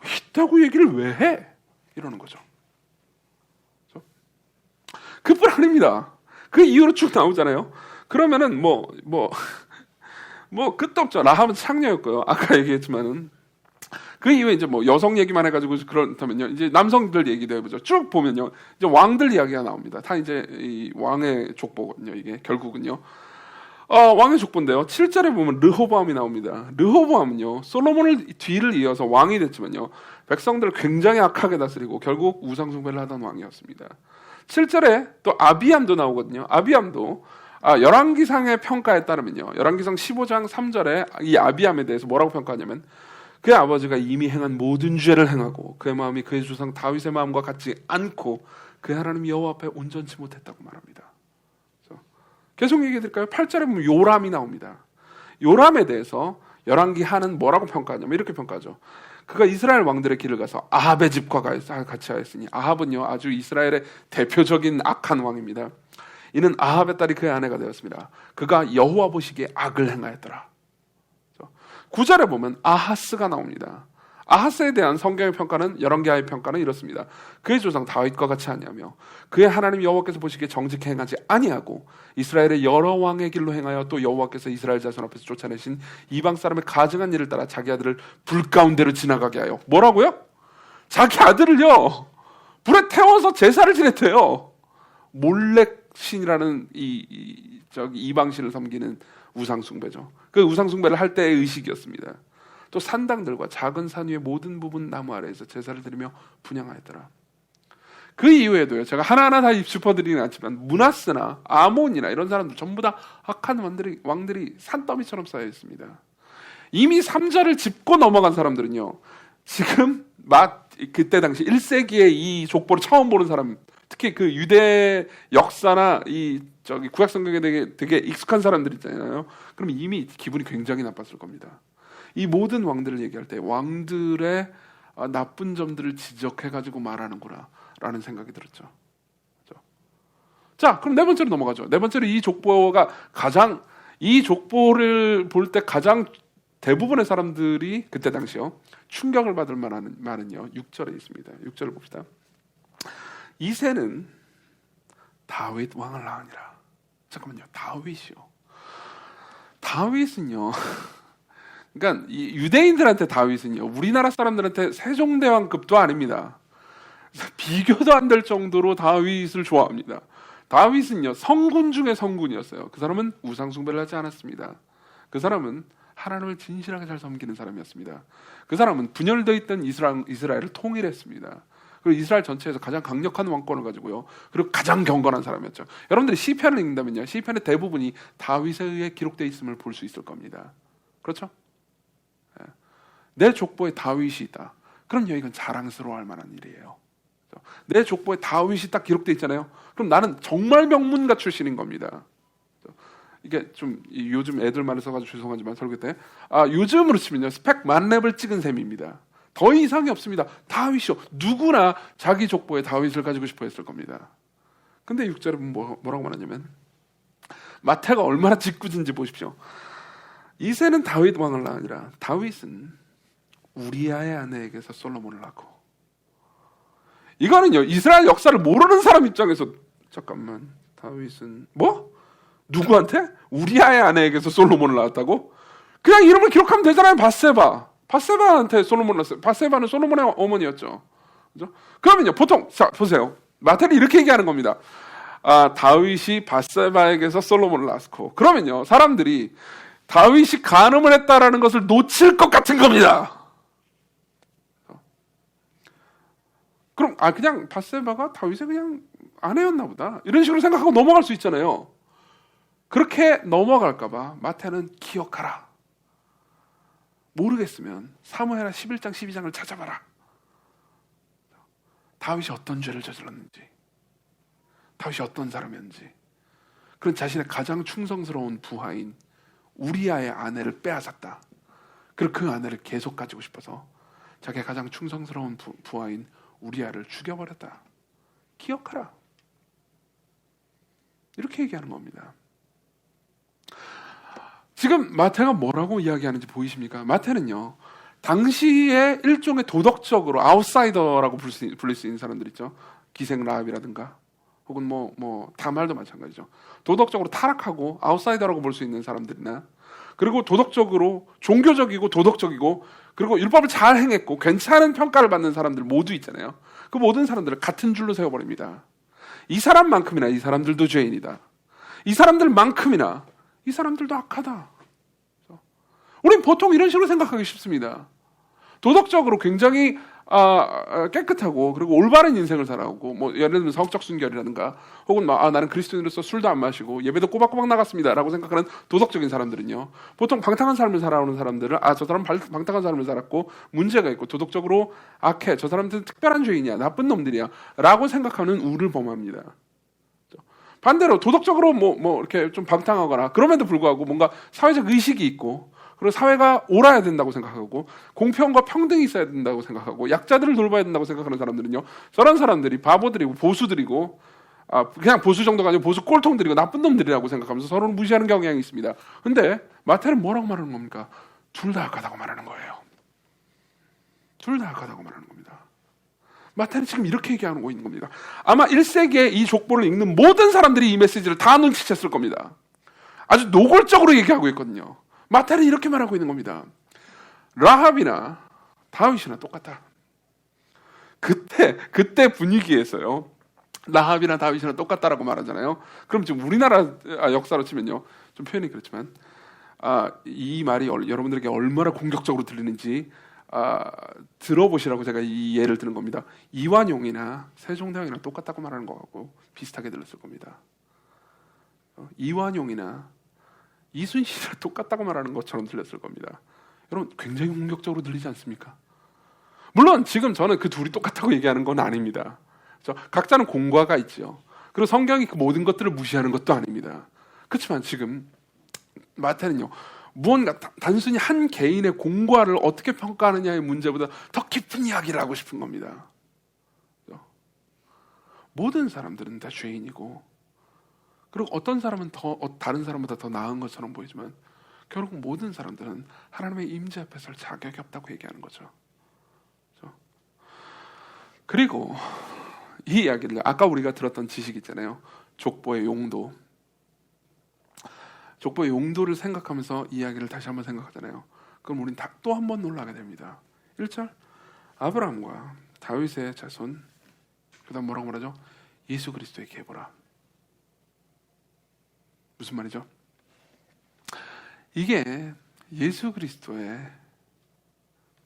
있다고 얘기를 왜 해? 이러는 거죠. 그뿐 아닙니다. 그 이후로 쭉 나오잖아요. 그러면은 뭐 끝도 없죠. 라합은 창녀였고요. 아까 얘기했지만은 그 이후에 이제 뭐 여성 얘기만 해가지고 그렇다면요. 이제 남성들 얘기도 해보죠. 쭉 보면요. 이제 왕들 이야기가 나옵니다. 다 이제 이 왕의 족보거든요. 이게 결국은요. 왕의 족보인데요. 7절에 보면 르호보암이 나옵니다. 르호보암은요. 솔로몬을 뒤를 이어서 왕이 됐지만요. 백성들을 굉장히 악하게 다스리고 결국 우상숭배를 하던 왕이었습니다. 7절에 또 아비암도 나오거든요. 아비암도 열왕기상의 평가에 따르면요. 열왕기상 15장 3절에 이 아비암에 대해서 뭐라고 평가하냐면 그의 아버지가 이미 행한 모든 죄를 행하고 그의 마음이 그의 조상 다윗의 마음과 같지 않고 그의 하나님 여호와 앞에 온전치 못했다고 말합니다. 계속 얘기해 드릴까요? 8절에 보면 요람이 나옵니다. 요람에 대해서 열왕기 하는 뭐라고 평가하냐면 이렇게 평가하죠. 그가 이스라엘 왕들의 길을 가서 아합의 집과 같이 하였으니 아합은요 아주 이스라엘의 대표적인 악한 왕입니다. 이는 아합의 딸이 그의 아내가 되었습니다. 그가 여호와 보시기에 악을 행하였더라. 9절에 보면 아하스가 나옵니다. 아하스에 대한 성경의 평가는 열왕기하의 평가는 이렇습니다. 그의 조상 다윗과 같이 하냐며 그의 하나님 여호와께서 보시기에 정직히 행하지 아니하고 이스라엘의 여러 왕의 길로 행하여 또 여호와께서 이스라엘 자손 앞에서 쫓아내신 이방 사람의 가증한 일을 따라 자기 아들을 불 가운데로 지나가게 하여 뭐라고요? 자기 아들을요 불에 태워서 제사를 지냈대요. 몰렉신이라는 이방신을 섬기는 우상숭배죠. 그 우상숭배를 할 때의 의식이었습니다. 또 산당들과 작은 산 위의 모든 부분 나무 아래에서 제사를 드리며 분향하였더라. 그 이후에도요. 제가 하나하나 다 짚어드리진 않지만 므낫세나 아몬이나 이런 사람들 전부 다 악한 왕들이 산더미처럼 쌓여 있습니다. 이미 3절을 짚고 넘어간 사람들은요. 지금 그때 당시 1세기에 이 족보를 처음 보는 사람, 특히 그 유대 역사나 구약 성경에 되게 익숙한 사람들 있잖아요. 그럼 이미 기분이 굉장히 나빴을 겁니다. 이 모든 왕들을 얘기할 때 왕들의 나쁜 점들을 지적해가지고 말하는구나 라는 생각이 들었죠. 자, 그럼 네 번째로 넘어가죠. 네 번째로 이 족보를 볼 때 가장 대부분의 사람들이 그때 당시요 충격을 받을 만한 말은요 6절에 있습니다. 6절을 봅시다. 이새는 다윗 왕을 낳으니라. 잠깐만요. 다윗은요 그러니까 이 유대인들한테 다윗은요 우리나라 사람들한테 세종대왕급도 아닙니다. 비교도 안 될 정도로 다윗을 좋아합니다. 다윗은요 성군 중에 성군이었어요. 그 사람은 우상숭배를 하지 않았습니다. 그 사람은 하나님을 진실하게 잘 섬기는 사람이었습니다. 그 사람은 분열되어 있던 이스라엘을 통일했습니다. 그리고 이스라엘 전체에서 가장 강력한 왕권을 가지고요. 그리고 가장 경건한 사람이었죠. 여러분들이 시편을 읽는다면요. 시편의 대부분이 다윗에 의해 기록되어 있음을 볼 수 있을 겁니다. 그렇죠? 내 족보에 다윗이 있다. 그럼요, 이건 자랑스러워할 만한 일이에요. 내 족보에 다윗이 딱 기록되어 있잖아요. 그럼 나는 정말 명문가 출신인 겁니다. 이게 좀 요즘 애들 말을 써가지고 죄송하지만 설교 때 요즘으로 치면요 스펙 만렙을 찍은 셈입니다. 더 이상이 없습니다. 다윗이요. 누구나 자기 족보에 다윗을 가지고 싶어 했을 겁니다. 근데 6절에 뭐라고 말하냐면 마태가 얼마나 짓궂은지 보십시오. 이새는 다윗 왕을 낳으니라. 다윗은 우리아의 아내에게서 솔로몬을 낳고. 이거는요 이스라엘 역사를 모르는 사람 입장에서 잠깐만 다윗은 누구한테? 우리아의 아내에게서 솔로몬을 낳았다고? 그냥 이름을 기록하면 되잖아요. 바세바한테 솔로몬을 낳았어요. 바세바는 솔로몬의 어머니였죠. 그죠? 그러면요 보통 자 보세요. 마태는 이렇게 얘기하는 겁니다. 다윗이 바세바에게서 솔로몬을 낳았고 그러면요 사람들이 다윗이 간음을 했다라는 것을 놓칠 것 같은 겁니다. 그럼 그냥 바세바가 다윗의 그냥 아내였나 보다 이런 식으로 생각하고 넘어갈 수 있잖아요. 그렇게 넘어갈까봐 마태는 기억하라. 모르겠으면 사무엘하 11장 12장을 찾아봐라. 다윗이 어떤 죄를 저질렀는지, 다윗이 어떤 사람이었는지, 그런 자신의 가장 충성스러운 부하인 우리아의 아내를 빼앗았다. 그리고 그 아내를 계속 가지고 싶어서 자기의 가장 충성스러운 부하인 우리아를 죽여버렸다. 기억하라. 이렇게 얘기하는 겁니다. 지금 마태가 뭐라고 이야기하는지 보이십니까? 마태는요, 당시에 일종의 도덕적으로 아웃사이더라고 불릴 수 있는 사람들 있죠. 기생 라합이라든가 혹은 다말도 마찬가지죠. 도덕적으로 타락하고 아웃사이더라고 볼 수 있는 사람들이나, 그리고 도덕적으로 종교적이고 도덕적이고 그리고 율법을 잘 행했고 괜찮은 평가를 받는 사람들 모두 있잖아요. 그 모든 사람들을 같은 줄로 세워버립니다. 이 사람만큼이나 이 사람들도 죄인이다. 이 사람들만큼이나 이 사람들도 악하다. 우린 보통 이런 식으로 생각하기 쉽습니다. 도덕적으로 굉장히 깨끗하고 그리고 올바른 인생을 살아오고 예를 들면 성적 순결이라든가 혹은 나는 그리스도인으로서 술도 안 마시고 예배도 꼬박꼬박 나갔습니다라고 생각하는 도덕적인 사람들은요, 보통 방탕한 삶을 살아오는 사람들은 저 사람 방탕한 삶을 살았고 문제가 있고 도덕적으로 악해, 저 사람들은 특별한 죄인이야, 나쁜 놈들이야 라고 생각하는 우를 범합니다. 반대로 도덕적으로 이렇게 좀 방탕하거나 그럼에도 불구하고 뭔가 사회적 의식이 있고 그리고 사회가 옳아야 된다고 생각하고 공평과 평등이 있어야 된다고 생각하고 약자들을 돌봐야 된다고 생각하는 사람들은요, 저런 사람들이 바보들이고 보수들이고 그냥 보수 정도가 아니고 보수 꼴통들이고 나쁜 놈들이라고 생각하면서 서로를 무시하는 경향이 있습니다. 근데 마태는 뭐라고 말하는 겁니까? 둘 다 악하다고 말하는 거예요. 둘 다 악하다고 말하는 겁니다. 마태는 지금 이렇게 얘기하고 있는 겁니다. 아마 1세기에 이 족보를 읽는 모든 사람들이 이 메시지를 다 눈치챘을 겁니다. 아주 노골적으로 얘기하고 있거든요. 마태는 이렇게 말하고 있는 겁니다. 라합이나 다윗이나 똑같다. 그때 분위기에서요, 라합이나 다윗이나 똑같다라고 말하잖아요. 그럼 지금 우리나라 역사로 치면요, 좀 표현이 그렇지만 이 말이 여러분들에게 얼마나 공격적으로 들리는지 들어보시라고 제가 이 예를 드는 겁니다. 이완용이나 세종대왕이나 똑같다고 말하는 거하고 비슷하게 들렸을 겁니다. 이완용이나 이순신이랑 똑같다고 말하는 것처럼 들렸을 겁니다. 여러분, 굉장히 공격적으로 들리지 않습니까? 물론 지금 저는 그 둘이 똑같다고 얘기하는 건 아닙니다. 각자는 공과가 있죠. 그리고 성경이 그 모든 것들을 무시하는 것도 아닙니다. 그렇지만 지금 마태는요, 무언가 단순히 한 개인의 공과를 어떻게 평가하느냐의 문제보다 더 깊은 이야기를 하고 싶은 겁니다. 모든 사람들은 다 죄인이고, 그리고 어떤 사람은 다른 사람보다 더 나은 것처럼 보이지만 결국 모든 사람들은 하나님의 임재 앞에 설 자격이 없다고 얘기하는 거죠. 그리고 이 이야기를 아까 우리가 들었던 지식 있잖아요. 족보의 용도. 족보의 용도를 생각하면서 이 이야기를 다시 한번 생각하잖아요. 그럼 우린 또 한 번 놀라게 됩니다. 1절, 아브라함과 다윗의 자손, 그 다음 뭐라고 말하죠? 예수 그리스도의 계보라. 무슨 말이죠? 이게 예수 그리스도의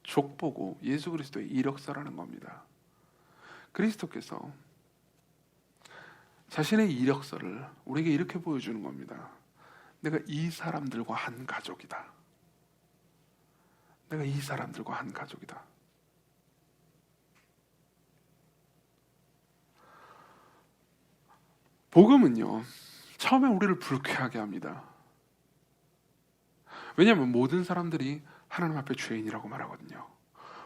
족보고 예수 그리스도의 이력서라는 겁니다. 그리스도께서 자신의 이력서를 우리에게 이렇게 보여주는 겁니다. 내가 이 사람들과 한 가족이다. 내가 이 사람들과 한 가족이다. 복음은요, 처음에 우리를 불쾌하게 합니다. 왜냐하면 모든 사람들이 하나님 앞에 죄인이라고 말하거든요.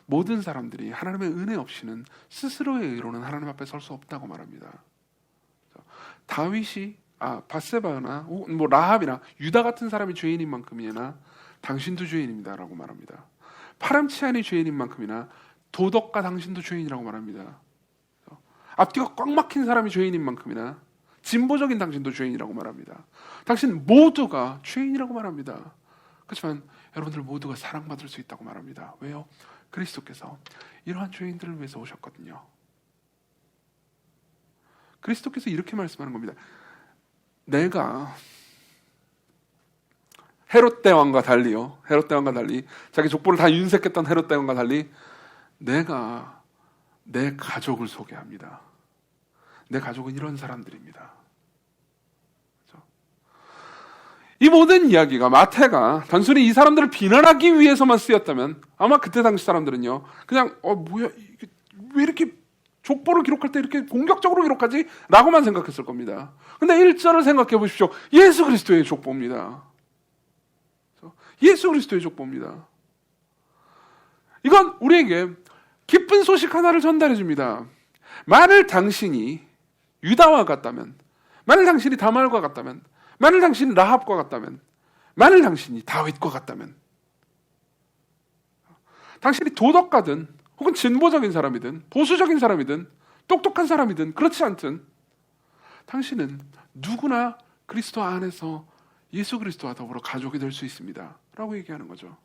모든 사람들이 하나님의 은혜 없이는 스스로의 의로는 하나님 앞에 설 수 없다고 말합니다. 다윗이 밧세바나 라합이나 유다 같은 사람이 죄인인 만큼이나 당신도 죄인입니다라고 말합니다. 파람치안이 죄인인 만큼이나 도덕가 당신도 죄인이라고 말합니다. 앞뒤가 꽉 막힌 사람이 죄인인 만큼이나 진보적인 당신도 죄인이라고 말합니다. 당신 모두가 죄인이라고 말합니다. 그렇지만 여러분들 모두가 사랑받을 수 있다고 말합니다. 왜요? 그리스도께서 이러한 죄인들을 위해서 오셨거든요. 그리스도께서 이렇게 말씀하는 겁니다. 내가 헤롯 대왕과 달리요, 헤롯 대왕과 달리, 자기 족보를 다 윤색했던 헤롯 대왕과 달리 내가 내 가족을 소개합니다. 내 가족은 이런 사람들입니다. 그렇죠? 이 모든 이야기가 마태가 단순히 이 사람들을 비난하기 위해서만 쓰였다면 아마 그때 당시 사람들은요, 그냥 뭐야, 왜 이렇게 족보를 기록할 때 이렇게 공격적으로 기록하지? 라고만 생각했을 겁니다. 근데 1절을 생각해 보십시오. 예수 그리스도의 족보입니다. 예수 그리스도의 족보입니다. 이건 우리에게 기쁜 소식 하나를 전달해 줍니다. 만일 당신이 유다와 같다면, 만일 당신이 다말과 같다면, 만일 당신이 라합과 같다면, 만일 당신이 다윗과 같다면, 당신이 도덕가든 혹은 진보적인 사람이든 보수적인 사람이든 똑똑한 사람이든 그렇지 않든 당신은 누구나 그리스도 안에서 예수 그리스도와 더불어 가족이 될 수 있습니다 라고 얘기하는 거죠.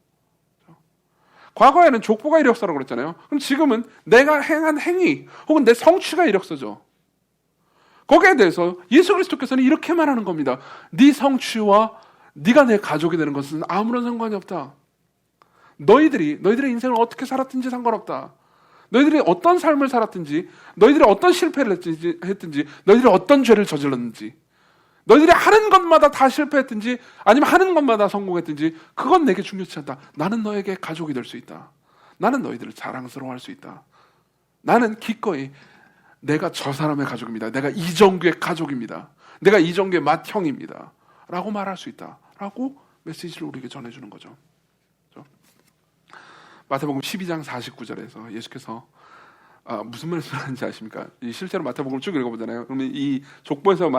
과거에는 족보가 이력서라고 그랬잖아요. 그럼 지금은 내가 행한 행위 혹은 내 성취가 이력서죠. 거기에 대해서 예수 그리스도께서는 이렇게 말하는 겁니다. 네 성취와 네가 내 가족이 되는 것은 아무런 상관이 없다. 너희들의 인생을 어떻게 살았든지 상관없다. 너희들이 어떤 삶을 살았든지, 너희들이 어떤 실패를 했든지, 너희들이 어떤 죄를 저질렀는지, 너희들이 하는 것마다 다 실패했든지 아니면 하는 것마다 성공했든지 그건 내게 중요치 않다. 나는 너에게 가족이 될 수 있다. 나는 너희들을 자랑스러워할 수 있다. 나는 기꺼이 내가 저 사람의 가족입니다. 내가 이정규의 가족입니다. 내가 이정규의 맏형입니다. 라고 말할 수 있다. 라고 메시지를 우리에게 전해주는 거죠. 마태복음 12장 49절에서 예수께서 무슨 말씀을 하는지 아십니까? 실제로 마태복음을 쭉 읽어보잖아요. 그러면 이 족보에서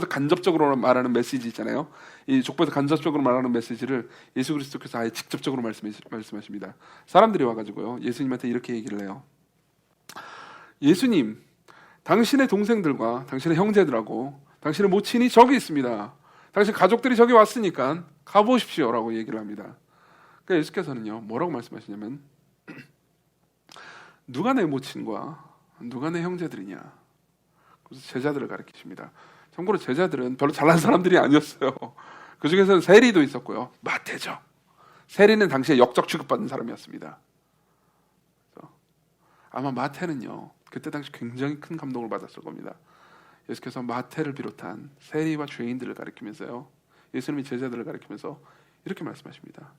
간접적으로 말하는 메시지 있잖아요. 이 족보에서 간접적으로 말하는 메시지를 예수 그리스도께서 아예 직접적으로 말씀하십니다. 사람들이 와가지고요 예수님한테 이렇게 얘기를 해요. 예수님, 당신의 동생들과 당신의 형제들하고 당신의 모친이 저기 있습니다. 당신 가족들이 저기 왔으니까 가보십시오라고 얘기를 합니다. 그러니까 예수께서는요 뭐라고 말씀하시냐면 누가 내 모친과 누가 내 형제들이냐. 그래서 제자들을 가리키십니다. 참고로 제자들은 별로 잘난 사람들이 아니었어요. 그 중에서는 세리도 있었고요. 마태죠. 세리는 당시에 역적 취급받는 사람이었습니다. 아마 마태는요 그때 당시 굉장히 큰 감동을 받았을 겁니다. 예수께서 마태를 비롯한 세리와 죄인들을 가리키면서요 예수님이 제자들을 가리키면서 이렇게 말씀하십니다.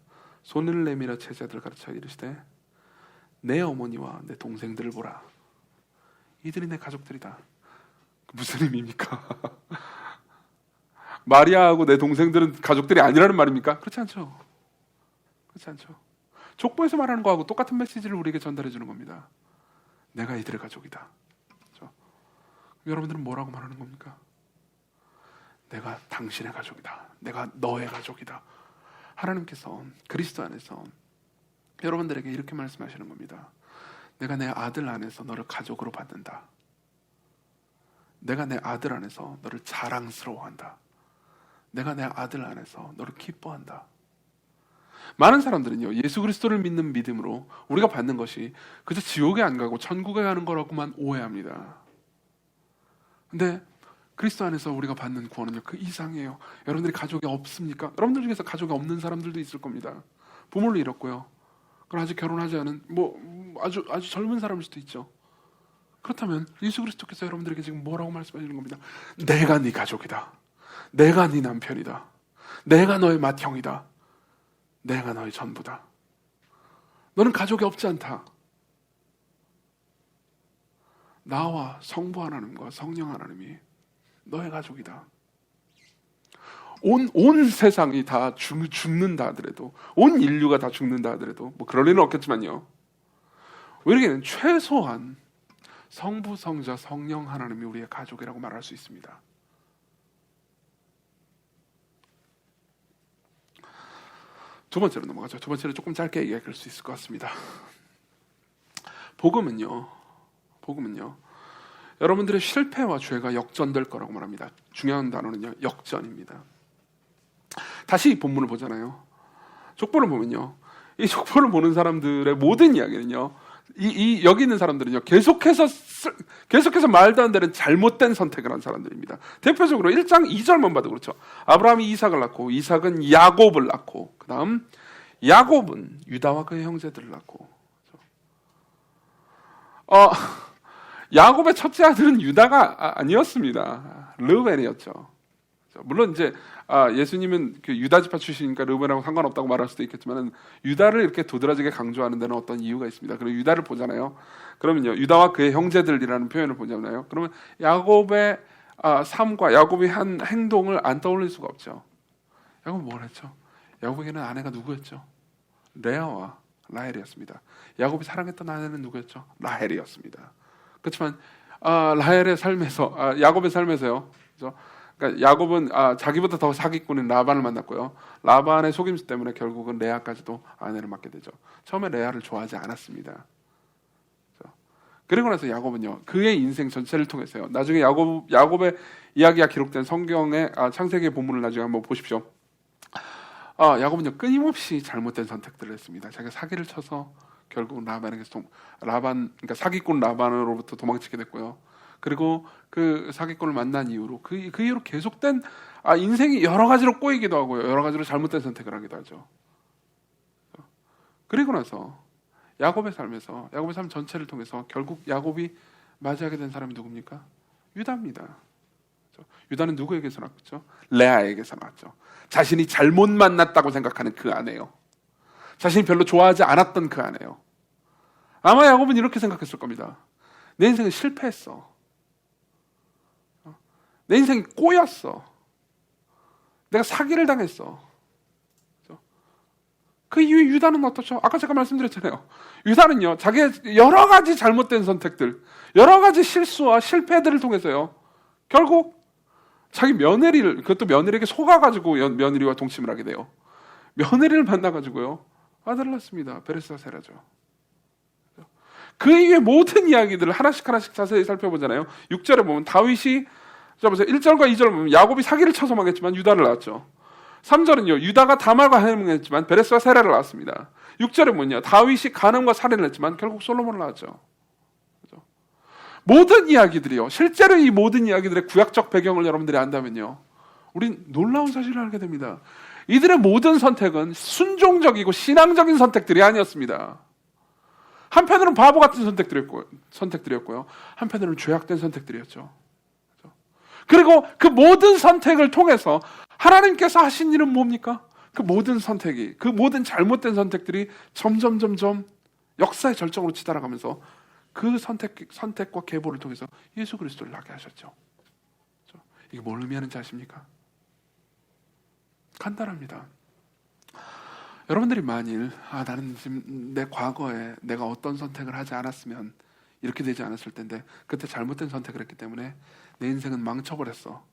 손을 내밀어 제자들을 가르쳐 이르시되 내 어머니와 내 동생들을 보라. 이들이 내 가족들이다. 무슨 의미입니까? 마리아하고 내 동생들은 가족들이 아니라는 말입니까? 그렇지 않죠. 그렇지 않죠. 족보에서 말하는 거하고 똑같은 메시지를 우리에게 전달해 주는 겁니다. 내가 이들의 가족이다. 그렇죠? 여러분들은 뭐라고 말하는 겁니까? 내가 당신의 가족이다. 내가 너의 가족이다. 하나님께서 그리스도 안에서 여러분들에게 이렇게 말씀하시는 겁니다. 내가 내 아들 안에서 너를 가족으로 받는다. 내가 내 아들 안에서 너를 자랑스러워한다. 내가 내 아들 안에서 너를 기뻐한다. 많은 사람들은요 예수 그리스도를 믿는 믿음으로 우리가 받는 것이 그저 지옥에 안 가고 천국에 가는 거라고만 오해합니다. 근데 그리스도 안에서 우리가 받는 구원은요 그 이상이에요. 여러분들이 가족이 없습니까? 여러분들 중에서 가족이 없는 사람들도 있을 겁니다. 부모를 잃었고요. 그럼 아직 결혼하지 않은 아주 젊은 사람일 수도 있죠. 그렇다면 예수 그리스도께서 여러분들에게 지금 뭐라고 말씀하시는 겁니다. 내가 네 가족이다. 내가 네 남편이다. 내가 너의 맏형이다. 내가 너의 전부다. 너는 가족이 없지 않다. 나와 성부 하나님과 성령 하나님이 너의 가족이다. 온 세상이 다 죽는다 하더라도, 온 인류가 다 죽는다 하더라도 뭐 그럴 리는 없겠지만요 우리에게는 최소한 성부, 성자, 성령 하나님이 우리의 가족이라고 말할 수 있습니다. 두 번째로 넘어가죠. 두 번째로 조금 짧게 얘기할 수 있을 것 같습니다. 복음은요 여러분들의 실패와 죄가 역전될 거라고 말합니다. 중요한 단어는요 역전입니다. 다시 이 본문을 보잖아요. 족보를 보면요 이 족보를 보는 사람들의 모든 이야기는요 여기 있는 사람들은요 계속해서 말도 안 되는 잘못된 선택을 한 사람들입니다. 대표적으로 1장 2절만 봐도 그렇죠. 아브라함이 이삭을 낳고 이삭은 야곱을 낳고 그 다음 야곱은 유다와 그의 형제들을 낳고 야곱의 첫째 아들은 유다가 아니었습니다. 르우벤이었죠. 물론 이제 예수님은 그 유다 지파 출신이니까 르우벤하고 상관없다고 말할 수도 있겠지만 유다를 이렇게 도드라지게 강조하는 데는 어떤 이유가 있습니다. 그리고 유다를 보잖아요. 그러면요 유다와 그의 형제들이라는 표현을 보잖아요. 그러면 야곱의 삶과 야곱이 한 행동을 안 떠올릴 수가 없죠. 야곱은 뭘 했죠? 야곱에게는 아내가 누구였죠? 레아와 라헬이었습니다. 야곱이 사랑했던 아내는 누구였죠? 라헬이었습니다. 그렇지만 라헬의 삶에서 야곱의 삶에서요. 그렇죠? 그러니까 야곱은 자기보다 더 사기꾼인 라반을 만났고요. 라반의 속임수 때문에 결국은 레아까지도 아내를 맡게 되죠. 처음에 레아를 좋아하지 않았습니다. 그렇죠? 그리고 나서 야곱은요, 그의 인생 전체를 통해서요. 나중에 야곱의 이야기가 기록된 성경의 창세기의 본문을 나중에 한번 보십시오. 야곱은요, 끊임없이 잘못된 선택들을 했습니다. 자기가 사기를 쳐서 결국 그러니까 사기꾼 라반으로부터 도망치게 됐고요. 그리고 그 사기꾼을 만난 이후로 그 이후로 계속된 인생이 여러 가지로 꼬이기도 하고요. 여러 가지로 잘못된 선택을 하기도 하죠. 그리고 나서 야곱의 삶 전체를 통해서 결국 야곱이 맞이하게 된 사람이 누굽니까? 유다입니다. 유다는 누구에게서 났죠? 레아에게서 났죠. 자신이 잘못 만났다고 생각하는 그 아내요. 자신이 별로 좋아하지 않았던 그 아내요. 아마 야곱은 이렇게 생각했을 겁니다. 내 인생은 실패했어. 내 인생이 꼬였어. 내가 사기를 당했어. 그 이후에 유다는 어떻죠? 아까 제가 말씀드렸잖아요. 유다는요, 자기의 여러 가지 잘못된 선택들, 여러 가지 실수와 실패들을 통해서요, 결국 자기 며느리를, 그것도 며느리에게 속아가지고 며느리와 동침을 하게 돼요. 며느리를 만나가지고요, 아들을 낳습니다. 베레스와 세라죠. 그 이후에 모든 이야기들을 하나씩 자세히 살펴보잖아요. 6절에 보면 다윗이, 자 보세요. 1절과 2절을 보면 야곱이 사기를 쳐서 망했지만 유다를 낳았죠. 3절은요, 유다가 다말과 해몽했지만 베레스와 세라를 낳았습니다. 6절에 보면요, 다윗이 간음과 살인을 했지만 결국 솔로몬을 낳았죠. 그렇죠? 모든 이야기들이요, 실제로 이 모든 이야기들의 구약적 배경을 여러분들이 안다면요, 우린 놀라운 사실을 알게 됩니다. 이들의 모든 선택은 순종적이고 신앙적인 선택들이 아니었습니다. 한편으로는 바보 같은 선택들이었고요. 한편으로는 죄악된 선택들이었죠. 그리고 그 모든 선택을 통해서 하나님께서 하신 일은 뭡니까? 그 모든 선택이, 그 모든 잘못된 선택들이 점점 역사의 절정으로 치달아가면서 그 선택과 계보를 통해서 예수 그리스도를 낳게 하셨죠. 이게 뭘 의미하는지 아십니까? 간단합니다. 여러분들이 만일 나는 지금 내 과거에 내가 어떤 선택을 하지 않았으면 이렇게 되지 않았을 텐데 그때 잘못된 선택을 했기 때문에 내 인생은 망쳐버렸어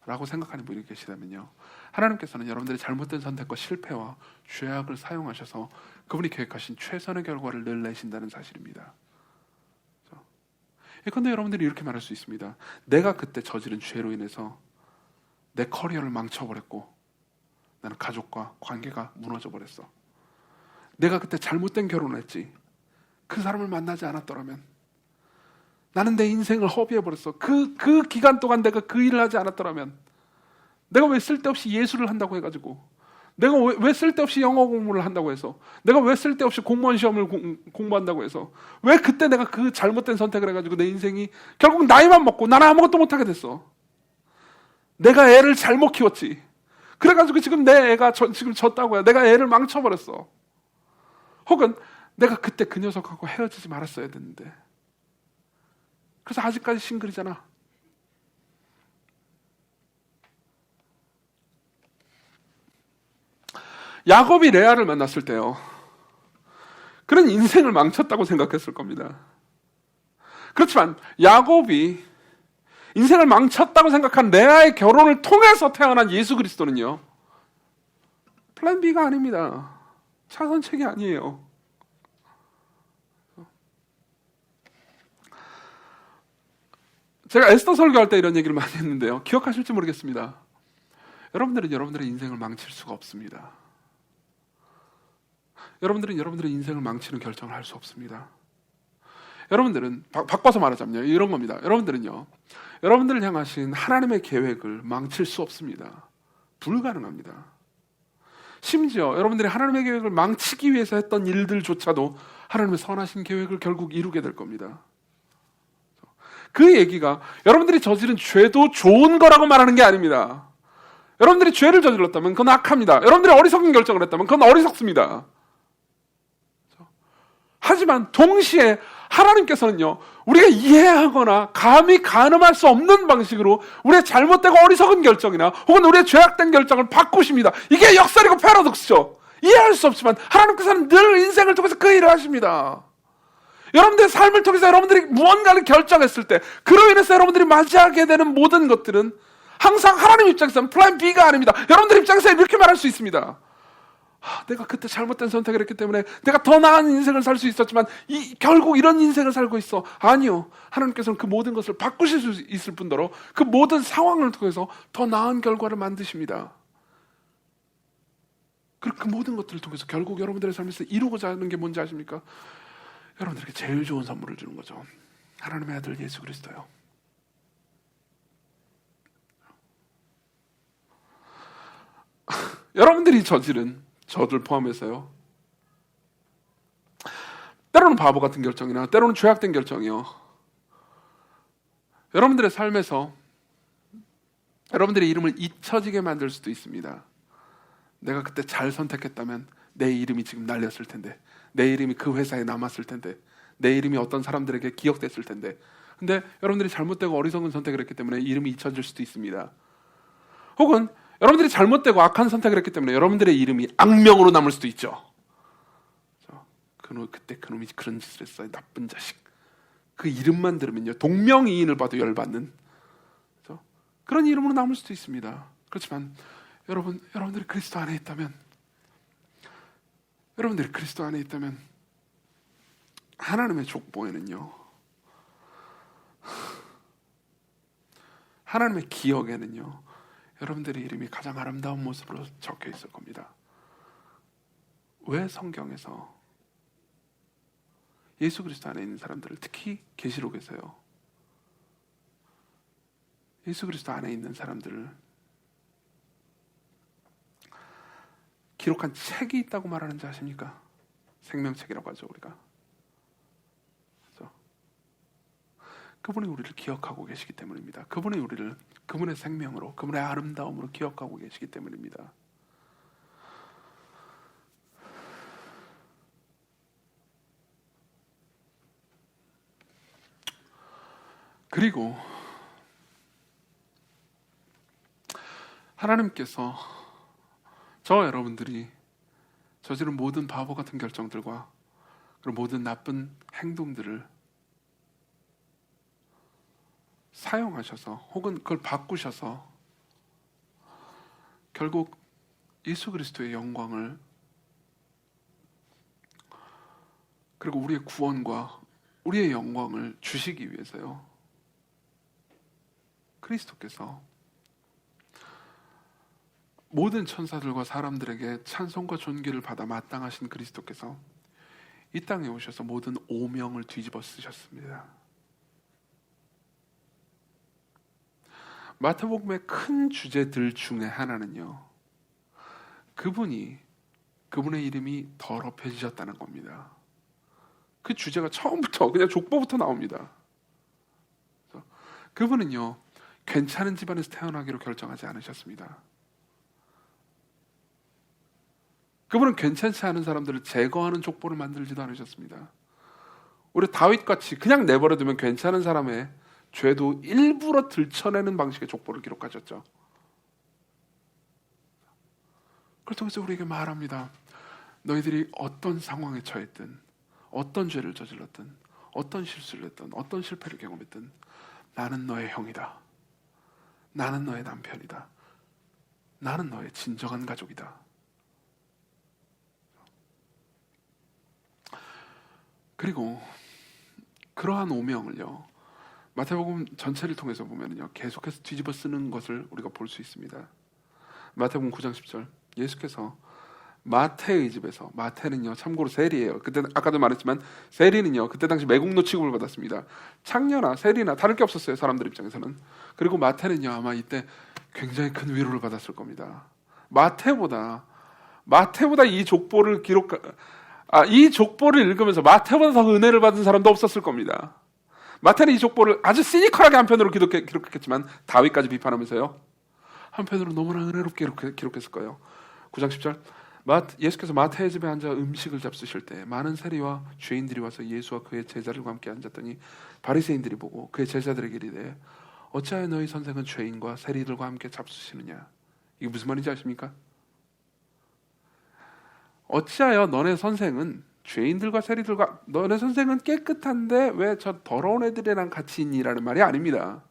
라고 생각하는 분이 계시다면요, 하나님께서는 여러분들의 잘못된 선택과 실패와 죄악을 사용하셔서 그분이 계획하신 최선의 결과를 늘 내신다는 사실입니다. 그런데 여러분들이 이렇게 말할 수 있습니다. 내가 그때 저지른 죄로 인해서 내 커리어를 망쳐버렸고 나는 가족과 관계가 무너져 버렸어. 내가 그때 잘못된 결혼을 했지. 그 사람을 만나지 않았더라면, 나는 내 인생을 허비해버렸어. 그 기간 동안 내가 그 일을 하지 않았더라면, 내가 왜 쓸데없이 예술을 한다고 해가지고, 내가 왜 쓸데없이 영어 공부를 한다고 해서, 내가 왜 쓸데없이 공무원 시험을 공부한다고 해서, 왜 그때 내가 그 잘못된 선택을 해가지고 내 인생이 결국 나이만 먹고 나는 아무것도 못하게 됐어. 내가 애를 잘못 키웠지. 그래가지고 지금 내 애가 지금 졌다고요. 내가 애를 망쳐버렸어. 혹은 내가 그때 그 녀석하고 헤어지지 말았어야 됐는데, 그래서 아직까지 싱글이잖아. 야곱이 레아를 만났을 때요, 그런 인생을 망쳤다고 생각했을 겁니다. 그렇지만 야곱이 인생을 망쳤다고 생각한 레아의 결혼을 통해서 태어난 예수 그리스도는요, 플랜 B가 아닙니다. 차선책이 아니에요. 제가 에스더 설교할 때 이런 얘기를 많이 했는데요, 기억하실지 모르겠습니다. 여러분들은 여러분들의 인생을 망칠 수가 없습니다. 여러분들은 여러분들의 인생을 망치는 결정을 할 수 없습니다. 여러분들은 바꿔서 말하자면요, 이런 겁니다. 여러분들은요, 여러분들을 향하신 하나님의 계획을 망칠 수 없습니다. 불가능합니다. 심지어 여러분들이 하나님의 계획을 망치기 위해서 했던 일들조차도 하나님의 선하신 계획을 결국 이루게 될 겁니다. 그 얘기가 여러분들이 저지른 죄도 좋은 거라고 말하는 게 아닙니다. 여러분들이 죄를 저질렀다면 그건 악합니다. 여러분들이 어리석은 결정을 했다면 그건 어리석습니다. 하지만 동시에 하나님께서는요, 우리가 이해하거나 감히 가늠할 수 없는 방식으로 우리의 잘못되고 어리석은 결정이나 혹은 우리의 죄악된 결정을 바꾸십니다. 이게 역설이고 패러독스죠. 이해할 수 없지만 하나님께서는 늘 인생을 통해서 그 일을 하십니다. 여러분들의 삶을 통해서 여러분들이 무언가를 결정했을 때 그로 인해서 여러분들이 맞이하게 되는 모든 것들은 항상 하나님 입장에서는 플랜 B가 아닙니다. 여러분들 입장에서 이렇게 말할 수 있습니다. 내가 그때 잘못된 선택을 했기 때문에 내가 더 나은 인생을 살 수 있었지만 결국 이런 인생을 살고 있어. 아니요. 하나님께서는 그 모든 것을 바꾸실 수 있을 뿐더러 그 모든 상황을 통해서 더 나은 결과를 만드십니다. 그리고 그 모든 것들을 통해서 결국 여러분들의 삶에서 이루고자 하는 게 뭔지 아십니까? 여러분들에게 제일 좋은 선물을 주는 거죠. 하나님의 아들 예수 그리스도요. 여러분들이 저지른, 저들 포함해서요, 때로는 바보 같은 결정이나 때로는 죄악된 결정이요, 여러분들의 삶에서 여러분들의 이름을 잊혀지게 만들 수도 있습니다. 내가 그때 잘 선택했다면 내 이름이 지금 날렸을 텐데, 내 이름이 그 회사에 남았을 텐데, 내 이름이 어떤 사람들에게 기억됐을 텐데. 근데 여러분들이 잘못되고 어리석은 선택을 했기 때문에 이름이 잊혀질 수도 있습니다. 혹은 여러분들이 잘못되고 악한 선택을 했기 때문에 여러분들의 이름이 악명으로 남을 수도 있죠. 그때 그놈이 그런 짓을 했어요, 나쁜 자식. 그 이름만 들으면요, 동명이인을 봐도 열받는 그런 이름으로 남을 수도 있습니다. 그렇지만 여러분들이 그리스도 안에 있다면, 여러분들이 그리스도 안에 있다면 하나님의 족보에는요, 하나님의 기억에는요, 여러분들의 이름이 가장 아름다운 모습으로 적혀 있을 겁니다. 왜 성경에서 예수 그리스도 안에 있는 사람들을, 특히 계시록에서요, 예수 그리스도 안에 있는 사람들을 기록한 책이 있다고 말하는지 아십니까? 생명책이라고 하죠, 우리가. 그렇죠? 그분이 우리를 기억하고 계시기 때문입니다. 그분이 우리를 그분의 생명으로, 그분의 아름다움으로 기억하고 계시기 때문입니다. 그리고 하나님께서 저와 여러분들이 저지른 모든 바보 같은 결정들과 그리고 모든 나쁜 행동들을 사용하셔서, 혹은 그걸 바꾸셔서 결국 예수 그리스도의 영광을, 그리고 우리의 구원과 우리의 영광을 주시기 위해서요, 그리스도께서 모든 천사들과 사람들에게 찬송과 존귀를 받아 마땅하신 그리스도께서 이 땅에 오셔서 모든 오명을 뒤집어 쓰셨습니다. 마태복음의 큰 주제들 중에 하나는요, 그분의 이름이 더럽혀지셨다는 겁니다. 그 주제가 처음부터 그냥 족보부터 나옵니다. 그분은요, 괜찮은 집안에서 태어나기로 결정하지 않으셨습니다. 그분은 괜찮지 않은 사람들을 제거하는 족보를 만들지도 않으셨습니다. 우리 다윗같이 그냥 내버려두면 괜찮은 사람의 죄도 일부러 들춰내는 방식의 족보를 기록하셨죠. 그래서 우리에게 말합니다. 너희들이 어떤 상황에 처했든, 어떤 죄를 저질렀든, 어떤 실수를 했든, 어떤 실패를 경험했든, 나는 너의 형이다. 나는 너의 남편이다. 나는 너의 진정한 가족이다. 그리고 그러한 오명을요, 마태복음 전체를 통해서 보면요, 계속해서 뒤집어 쓰는 것을 우리가 볼 수 있습니다. 마태복음 9장 10절, 예수께서 마태의 집에서, 마태는요 참고로 세리예요. 그때 아까도 말했지만 세리는요 그때 당시 매국노 취급을 받았습니다. 창녀나 세리나 다를 게 없었어요, 사람들 입장에서는. 그리고 마태는요 아마 이때 굉장히 큰 위로를 받았을 겁니다. 마태보다 이 족보를 이 족보를 읽으면서 마태보다 더 은혜를 받은 사람도 없었을 겁니다. 마태는 이 족보를 아주 시니컬하게 한편으로 기록했겠지만 다윗까지 비판하면서요, 한편으로 너무나 은혜롭게 기록했을 거예요. 9장 10절, 예수께서 마태의 집에 앉아 음식을 잡수실 때 많은 세리와 죄인들이 와서 예수와 그의 제자들과 함께 앉았더니 바리새인들이 보고 그의 제자들에게 이르되 어찌하여 너희 선생은 죄인과 세리들과 함께 잡수시느냐. 이게 무슨 말인지 아십니까? 어찌하여 너네 선생은 죄인들과 세리들과 너네 선생은 깨끗한데 왜 저 더러운 애들이랑 같이 있니라는 말이 아닙니다.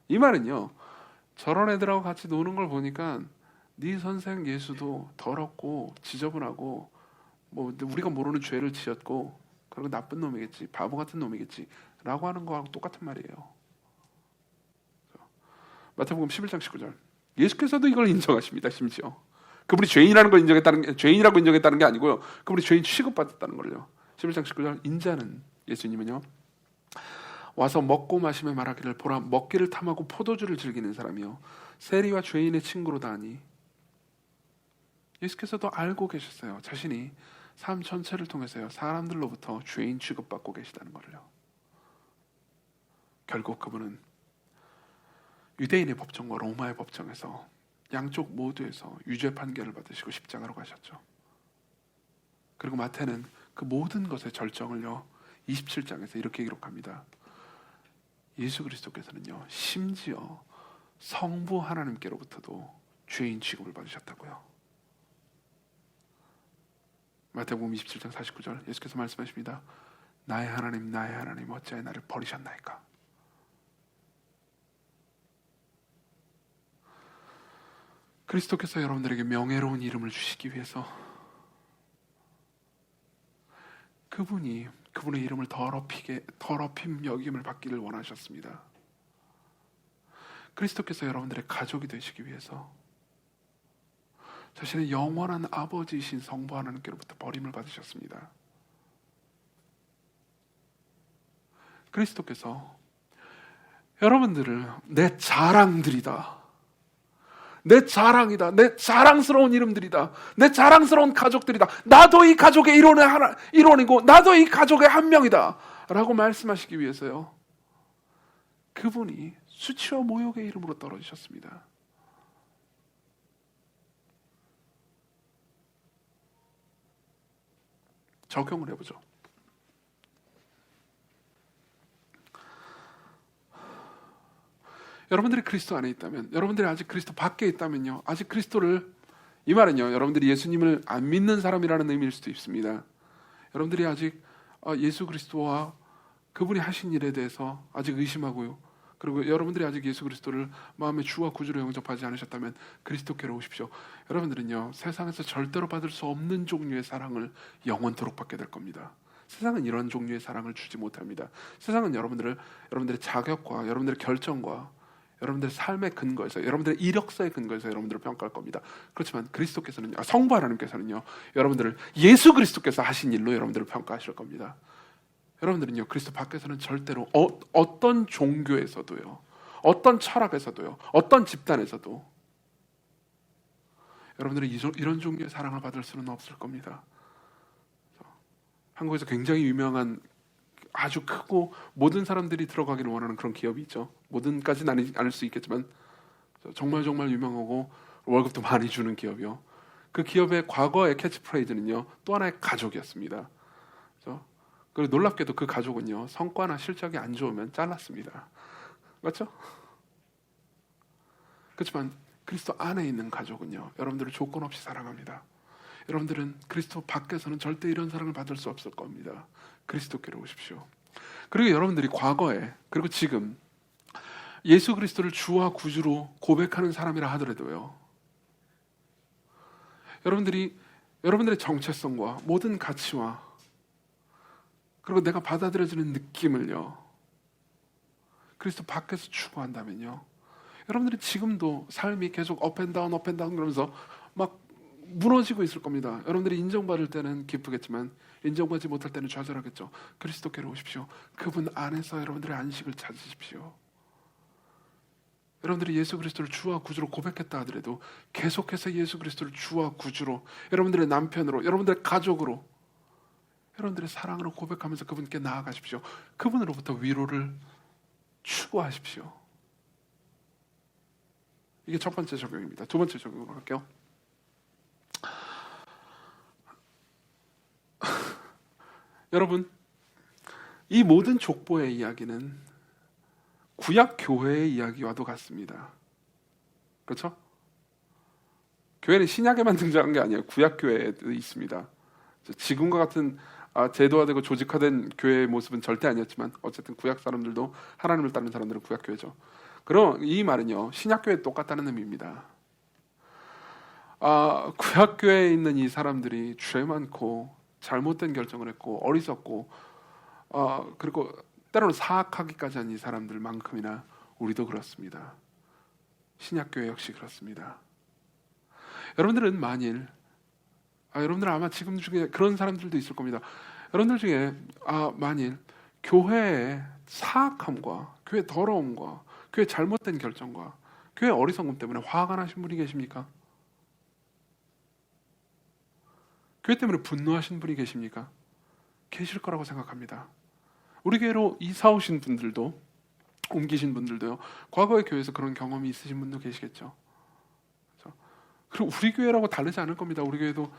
이 말은요, 저런 애들하고 같이 노는 걸 보니까 네 선생 예수도 더럽고 지저분하고 뭐 우리가 모르는 죄를 지었고 그리고 나쁜 놈이겠지, 바보 같은 놈이겠지 라고 하는 거하고 똑같은 말이에요. 마태복음 11장 19절, 예수께서도 이걸 인정하십니다. 심지어 그분이 죄인이라고 인정했다는 게 아니고요, 그분이 죄인 취급받았다는 걸요. 11장 19절, 인자는, 예수님은요, 와서 먹고 마시며 말하기를, 보라, 먹기를 탐하고 포도주를 즐기는 사람이요 세리와 죄인의 친구로다 하니. 예수께서도 알고 계셨어요. 자신이 삶 전체를 통해서요, 사람들로부터 죄인 취급받고 계시다는 거를요. 결국 그분은 유대인의 법정과 로마의 법정에서 양쪽 모두에서 유죄 판결을 받으시고 십자가로 가셨죠. 그리고 마태는 그 모든 것의 절정을요, 27장에서 이렇게 기록합니다. 예수 그리스도께서는요, 심지어 성부 하나님께로부터도 죄인 취급을 받으셨다고요. 마태복음 27장 49절, 예수께서 말씀하십니다. 나의 하나님 어찌하여 나를 버리셨나이까. 그리스도께서 여러분들에게 명예로운 이름을 주시기 위해서 그분의 이름을 더럽힘 여김을 받기를 원하셨습니다. 그리스도께서 여러분들의 가족이 되시기 위해서 자신의 영원한 아버지이신 성부 하나님께로부터 버림을 받으셨습니다. 그리스도께서 여러분들을 내 자랑들이다, 내 자랑이다, 내 자랑스러운 이름들이다, 내 자랑스러운 가족들이다, 나도 이 가족의 일원이고 나도 이 가족의 한 명이다 라고 말씀하시기 위해서요, 그분이 수치와 모욕의 이름으로 떨어지셨습니다. 적용을 해보죠. 여러분들이 그리스도 안에 있다면, 여러분들이 아직 그리스도 밖에 있다면요, 아직 그리스도를, 이 말은요, 여러분들이 예수님을 안 믿는 사람이라는 의미일 수도 있습니다. 여러분들이 아직 예수 그리스도와 그분이 하신 일에 대해서 아직 의심하고요, 그리고 여러분들이 아직 예수 그리스도를 마음의 주와 구주로 영접하지 않으셨다면 그리스도께로 오십시오. 여러분들은요, 세상에서 절대로 받을 수 없는 종류의 사랑을 영원토록 받게 될 겁니다. 세상은 이런 종류의 사랑을 주지 못합니다. 세상은 여러분들의 자격과 여러분들의 결정과 여러분들의 삶의 근거에서, 여러분들의 이력서의 근거에서 여러분들을 평가할 겁니다. 그렇지만 그리스도께서는요, 성부 하나님께서는요, 여러분들을 예수 그리스도께서 하신 일로 여러분들을 평가하실 겁니다. 여러분들은요, 그리스도 밖에서는 절대로 어떤 종교에서도요, 어떤 철학에서도요, 어떤 집단에서도 여러분들이 이런 종류의 사랑을 받을 수는 없을 겁니다. 한국에서 굉장히 유명한, 아주 크고 모든 사람들이 들어가기를 원하는 그런 기업이 있죠. 모든까지는 아닐 수 있겠지만 정말 유명하고 월급도 많이 주는 기업이요. 그 기업의 과거의 캐치프레이즈는요, 또 하나의 가족이었습니다. 그리고 놀랍게도 그 가족은요, 성과나 실적이 안 좋으면 잘랐습니다. 맞죠? 그렇지만 그리스도 안에 있는 가족은요, 여러분들을 조건 없이 사랑합니다. 여러분들은 그리스도 밖에서는 절대 이런 사랑을 받을 수 없을 겁니다. 그리스도께로 오십시오. 그리고 여러분들이 과거에, 그리고 지금 예수 그리스도를 주와 구주로 고백하는 사람이라 하더라도요, 여러분들의 정체성과 모든 가치와 그리고 내가 받아들여지는 느낌을요, 그리스도 밖에서 추구한다면요, 여러분들이 지금도 삶이 계속 업앤다운 그러면서 막 무너지고 있을 겁니다. 여러분들이 인정받을 때는 기쁘겠지만 인정받지 못할 때는 좌절하겠죠. 그리스도께로 오십시오. 그분 안에서 여러분들의 안식을 찾으십시오. 여러분들이 예수 그리스도를 주와 구주로 고백했다 하더라도 계속해서 예수 그리스도를 주와 구주로, 여러분들의 남편으로, 여러분들의 가족으로, 여러분들의 사랑으로 고백하면서 그분께 나아가십시오. 그분으로부터 위로를 추구하십시오. 이게 첫 번째 적용입니다. 두 번째 적용으로 할게요. 여러분, 이 모든 족보의 이야기는 구약 교회의 이야기와도 같습니다. 그렇죠? 교회는 신약에만 등장한 게 아니에요. 구약 교회에도 있습니다. 지금과 같은 제도화되고 조직화된 교회의 모습은 절대 아니었지만 어쨌든 구약 사람들도 하나님을 따르는 사람들은 구약 교회죠. 그럼 이 말은요, 신약 교회 똑같다는 의미입니다. 구약 교회에 있는 이 사람들이 죄 많고 잘못된 결정을 했고 어리석고 그리고 때로는 사악하기까지 한 이 사람들만큼이나 우리도 그렇습니다. 신약 교회 역시 그렇습니다. 여러분들은 만일 여러분들은 아마 지금 중에 그런 사람들도 있을 겁니다. 여러분들 중에 만일 교회의 사악함과 교회 더러움과 교회 잘못된 결정과 교회 어리석음 때문에 화가 나신 분이 계십니까? 교회 때문에 분노하신 분이 계십니까? 계실 거라고 생각합니다. 우리 교회로 이사 오신 분들도, 옮기신 분들도요, 과거의 교회에서 그런 경험이 있으신 분도 계시겠죠. 그렇죠? 그리고 우리 교회라고 다르지 않을 겁니다. 우리 교회도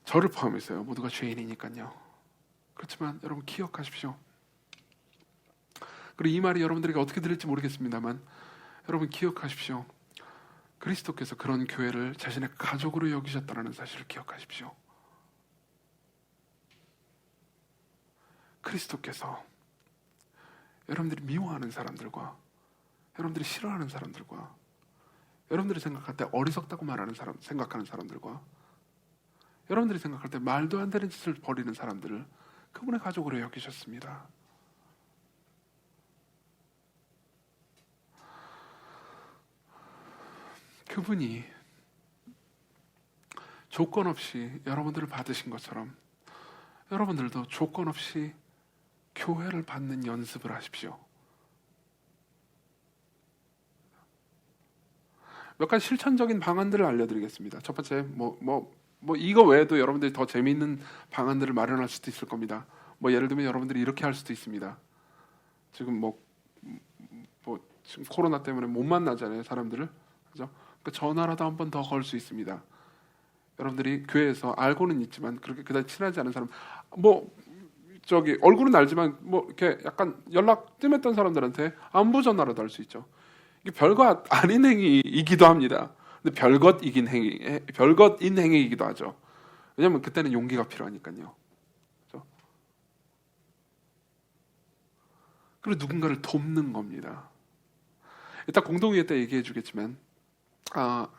저를 포함해서요, 모두가 죄인이니까요. 그렇지만 여러분 기억하십시오. 그리고 이 말이 여러분들에게 어떻게 들릴지 모르겠습니다만 여러분 기억하십시오. 그리스도께서 그런 교회를 자신의 가족으로 여기셨다는 사실을 기억하십시오. 그리스도께서 여러분들이 미워하는 사람들과 여러분들이 싫어하는 사람들과 여러분들이 생각할 때 어리석다고 생각하는 사람들과 여러분들이 생각할 때 말도 안 되는 짓을 벌이는 사람들을 그분의 가족으로 여기셨습니다. 그분이 조건 없이 여러분들을 받으신 것처럼 여러분들도 조건 없이 교회를 받는 연습을 하십시오. 몇 가지 실천적인 방안들을 알려드리겠습니다. 첫 번째, 이거 외에도 여러분들이 더 재미있는 방안들을 마련할 수도 있을 겁니다. 예를 들면 여러분들이 이렇게 할 수도 있습니다. 지금 지금 코로나 때문에 못 만나잖아요, 사람들을. 그죠? 그러니까 전화라도 한 번 더 걸 수 있습니다. 여러분들이 교회에서 알고는 있지만 그렇게 그다지 친하지 않은 사람, 얼굴은 알지만 이렇게 약간 연락 뜸했던 사람들한테 안부 전화라도 할 수 있죠. 이게 별거 아닌 행위이기도 합니다. 근데 별것인 행위이기도 하죠. 왜냐하면 그때는 용기가 필요하니까요. 그렇죠? 그리고 누군가를 돕는 겁니다. 이따 공동회의 때 얘기해 주겠지만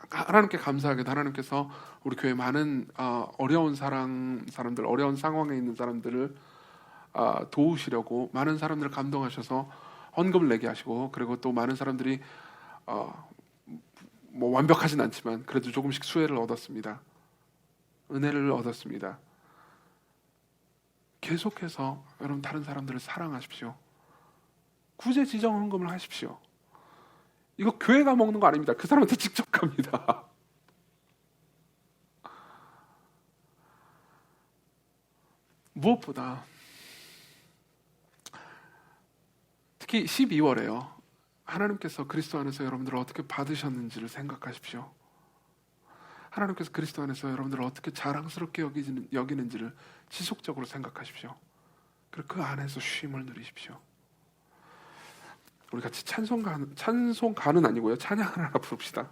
하나님께 감사하게도 하나님께서 우리 교회 많은 어려운 사람들, 어려운 상황에 있는 사람들을 도우시려고 많은 사람들을 감동하셔서 헌금을 내게 하시고, 그리고 또 많은 사람들이 완벽하진 않지만 그래도 조금씩 수혜를 얻었습니다. 은혜를 얻었습니다. 계속해서 여러분 다른 사람들을 사랑하십시오. 구제지정 헌금을 하십시오. 이거 교회가 먹는 거 아닙니다. 그 사람한테 직접 갑니다. 무엇보다 특히 12월에요. 하나님께서 그리스도 안에서 여러분들을 어떻게 받으셨는지를 생각하십시오. 하나님께서 그리스도 안에서 여러분들을 어떻게 자랑스럽게 여기는지를 지속적으로 생각하십시오. 그리고 그 안에서 쉼을 누리십시오. 우리 같이 찬송가는 아니고요, 찬양을 하나 부릅시다.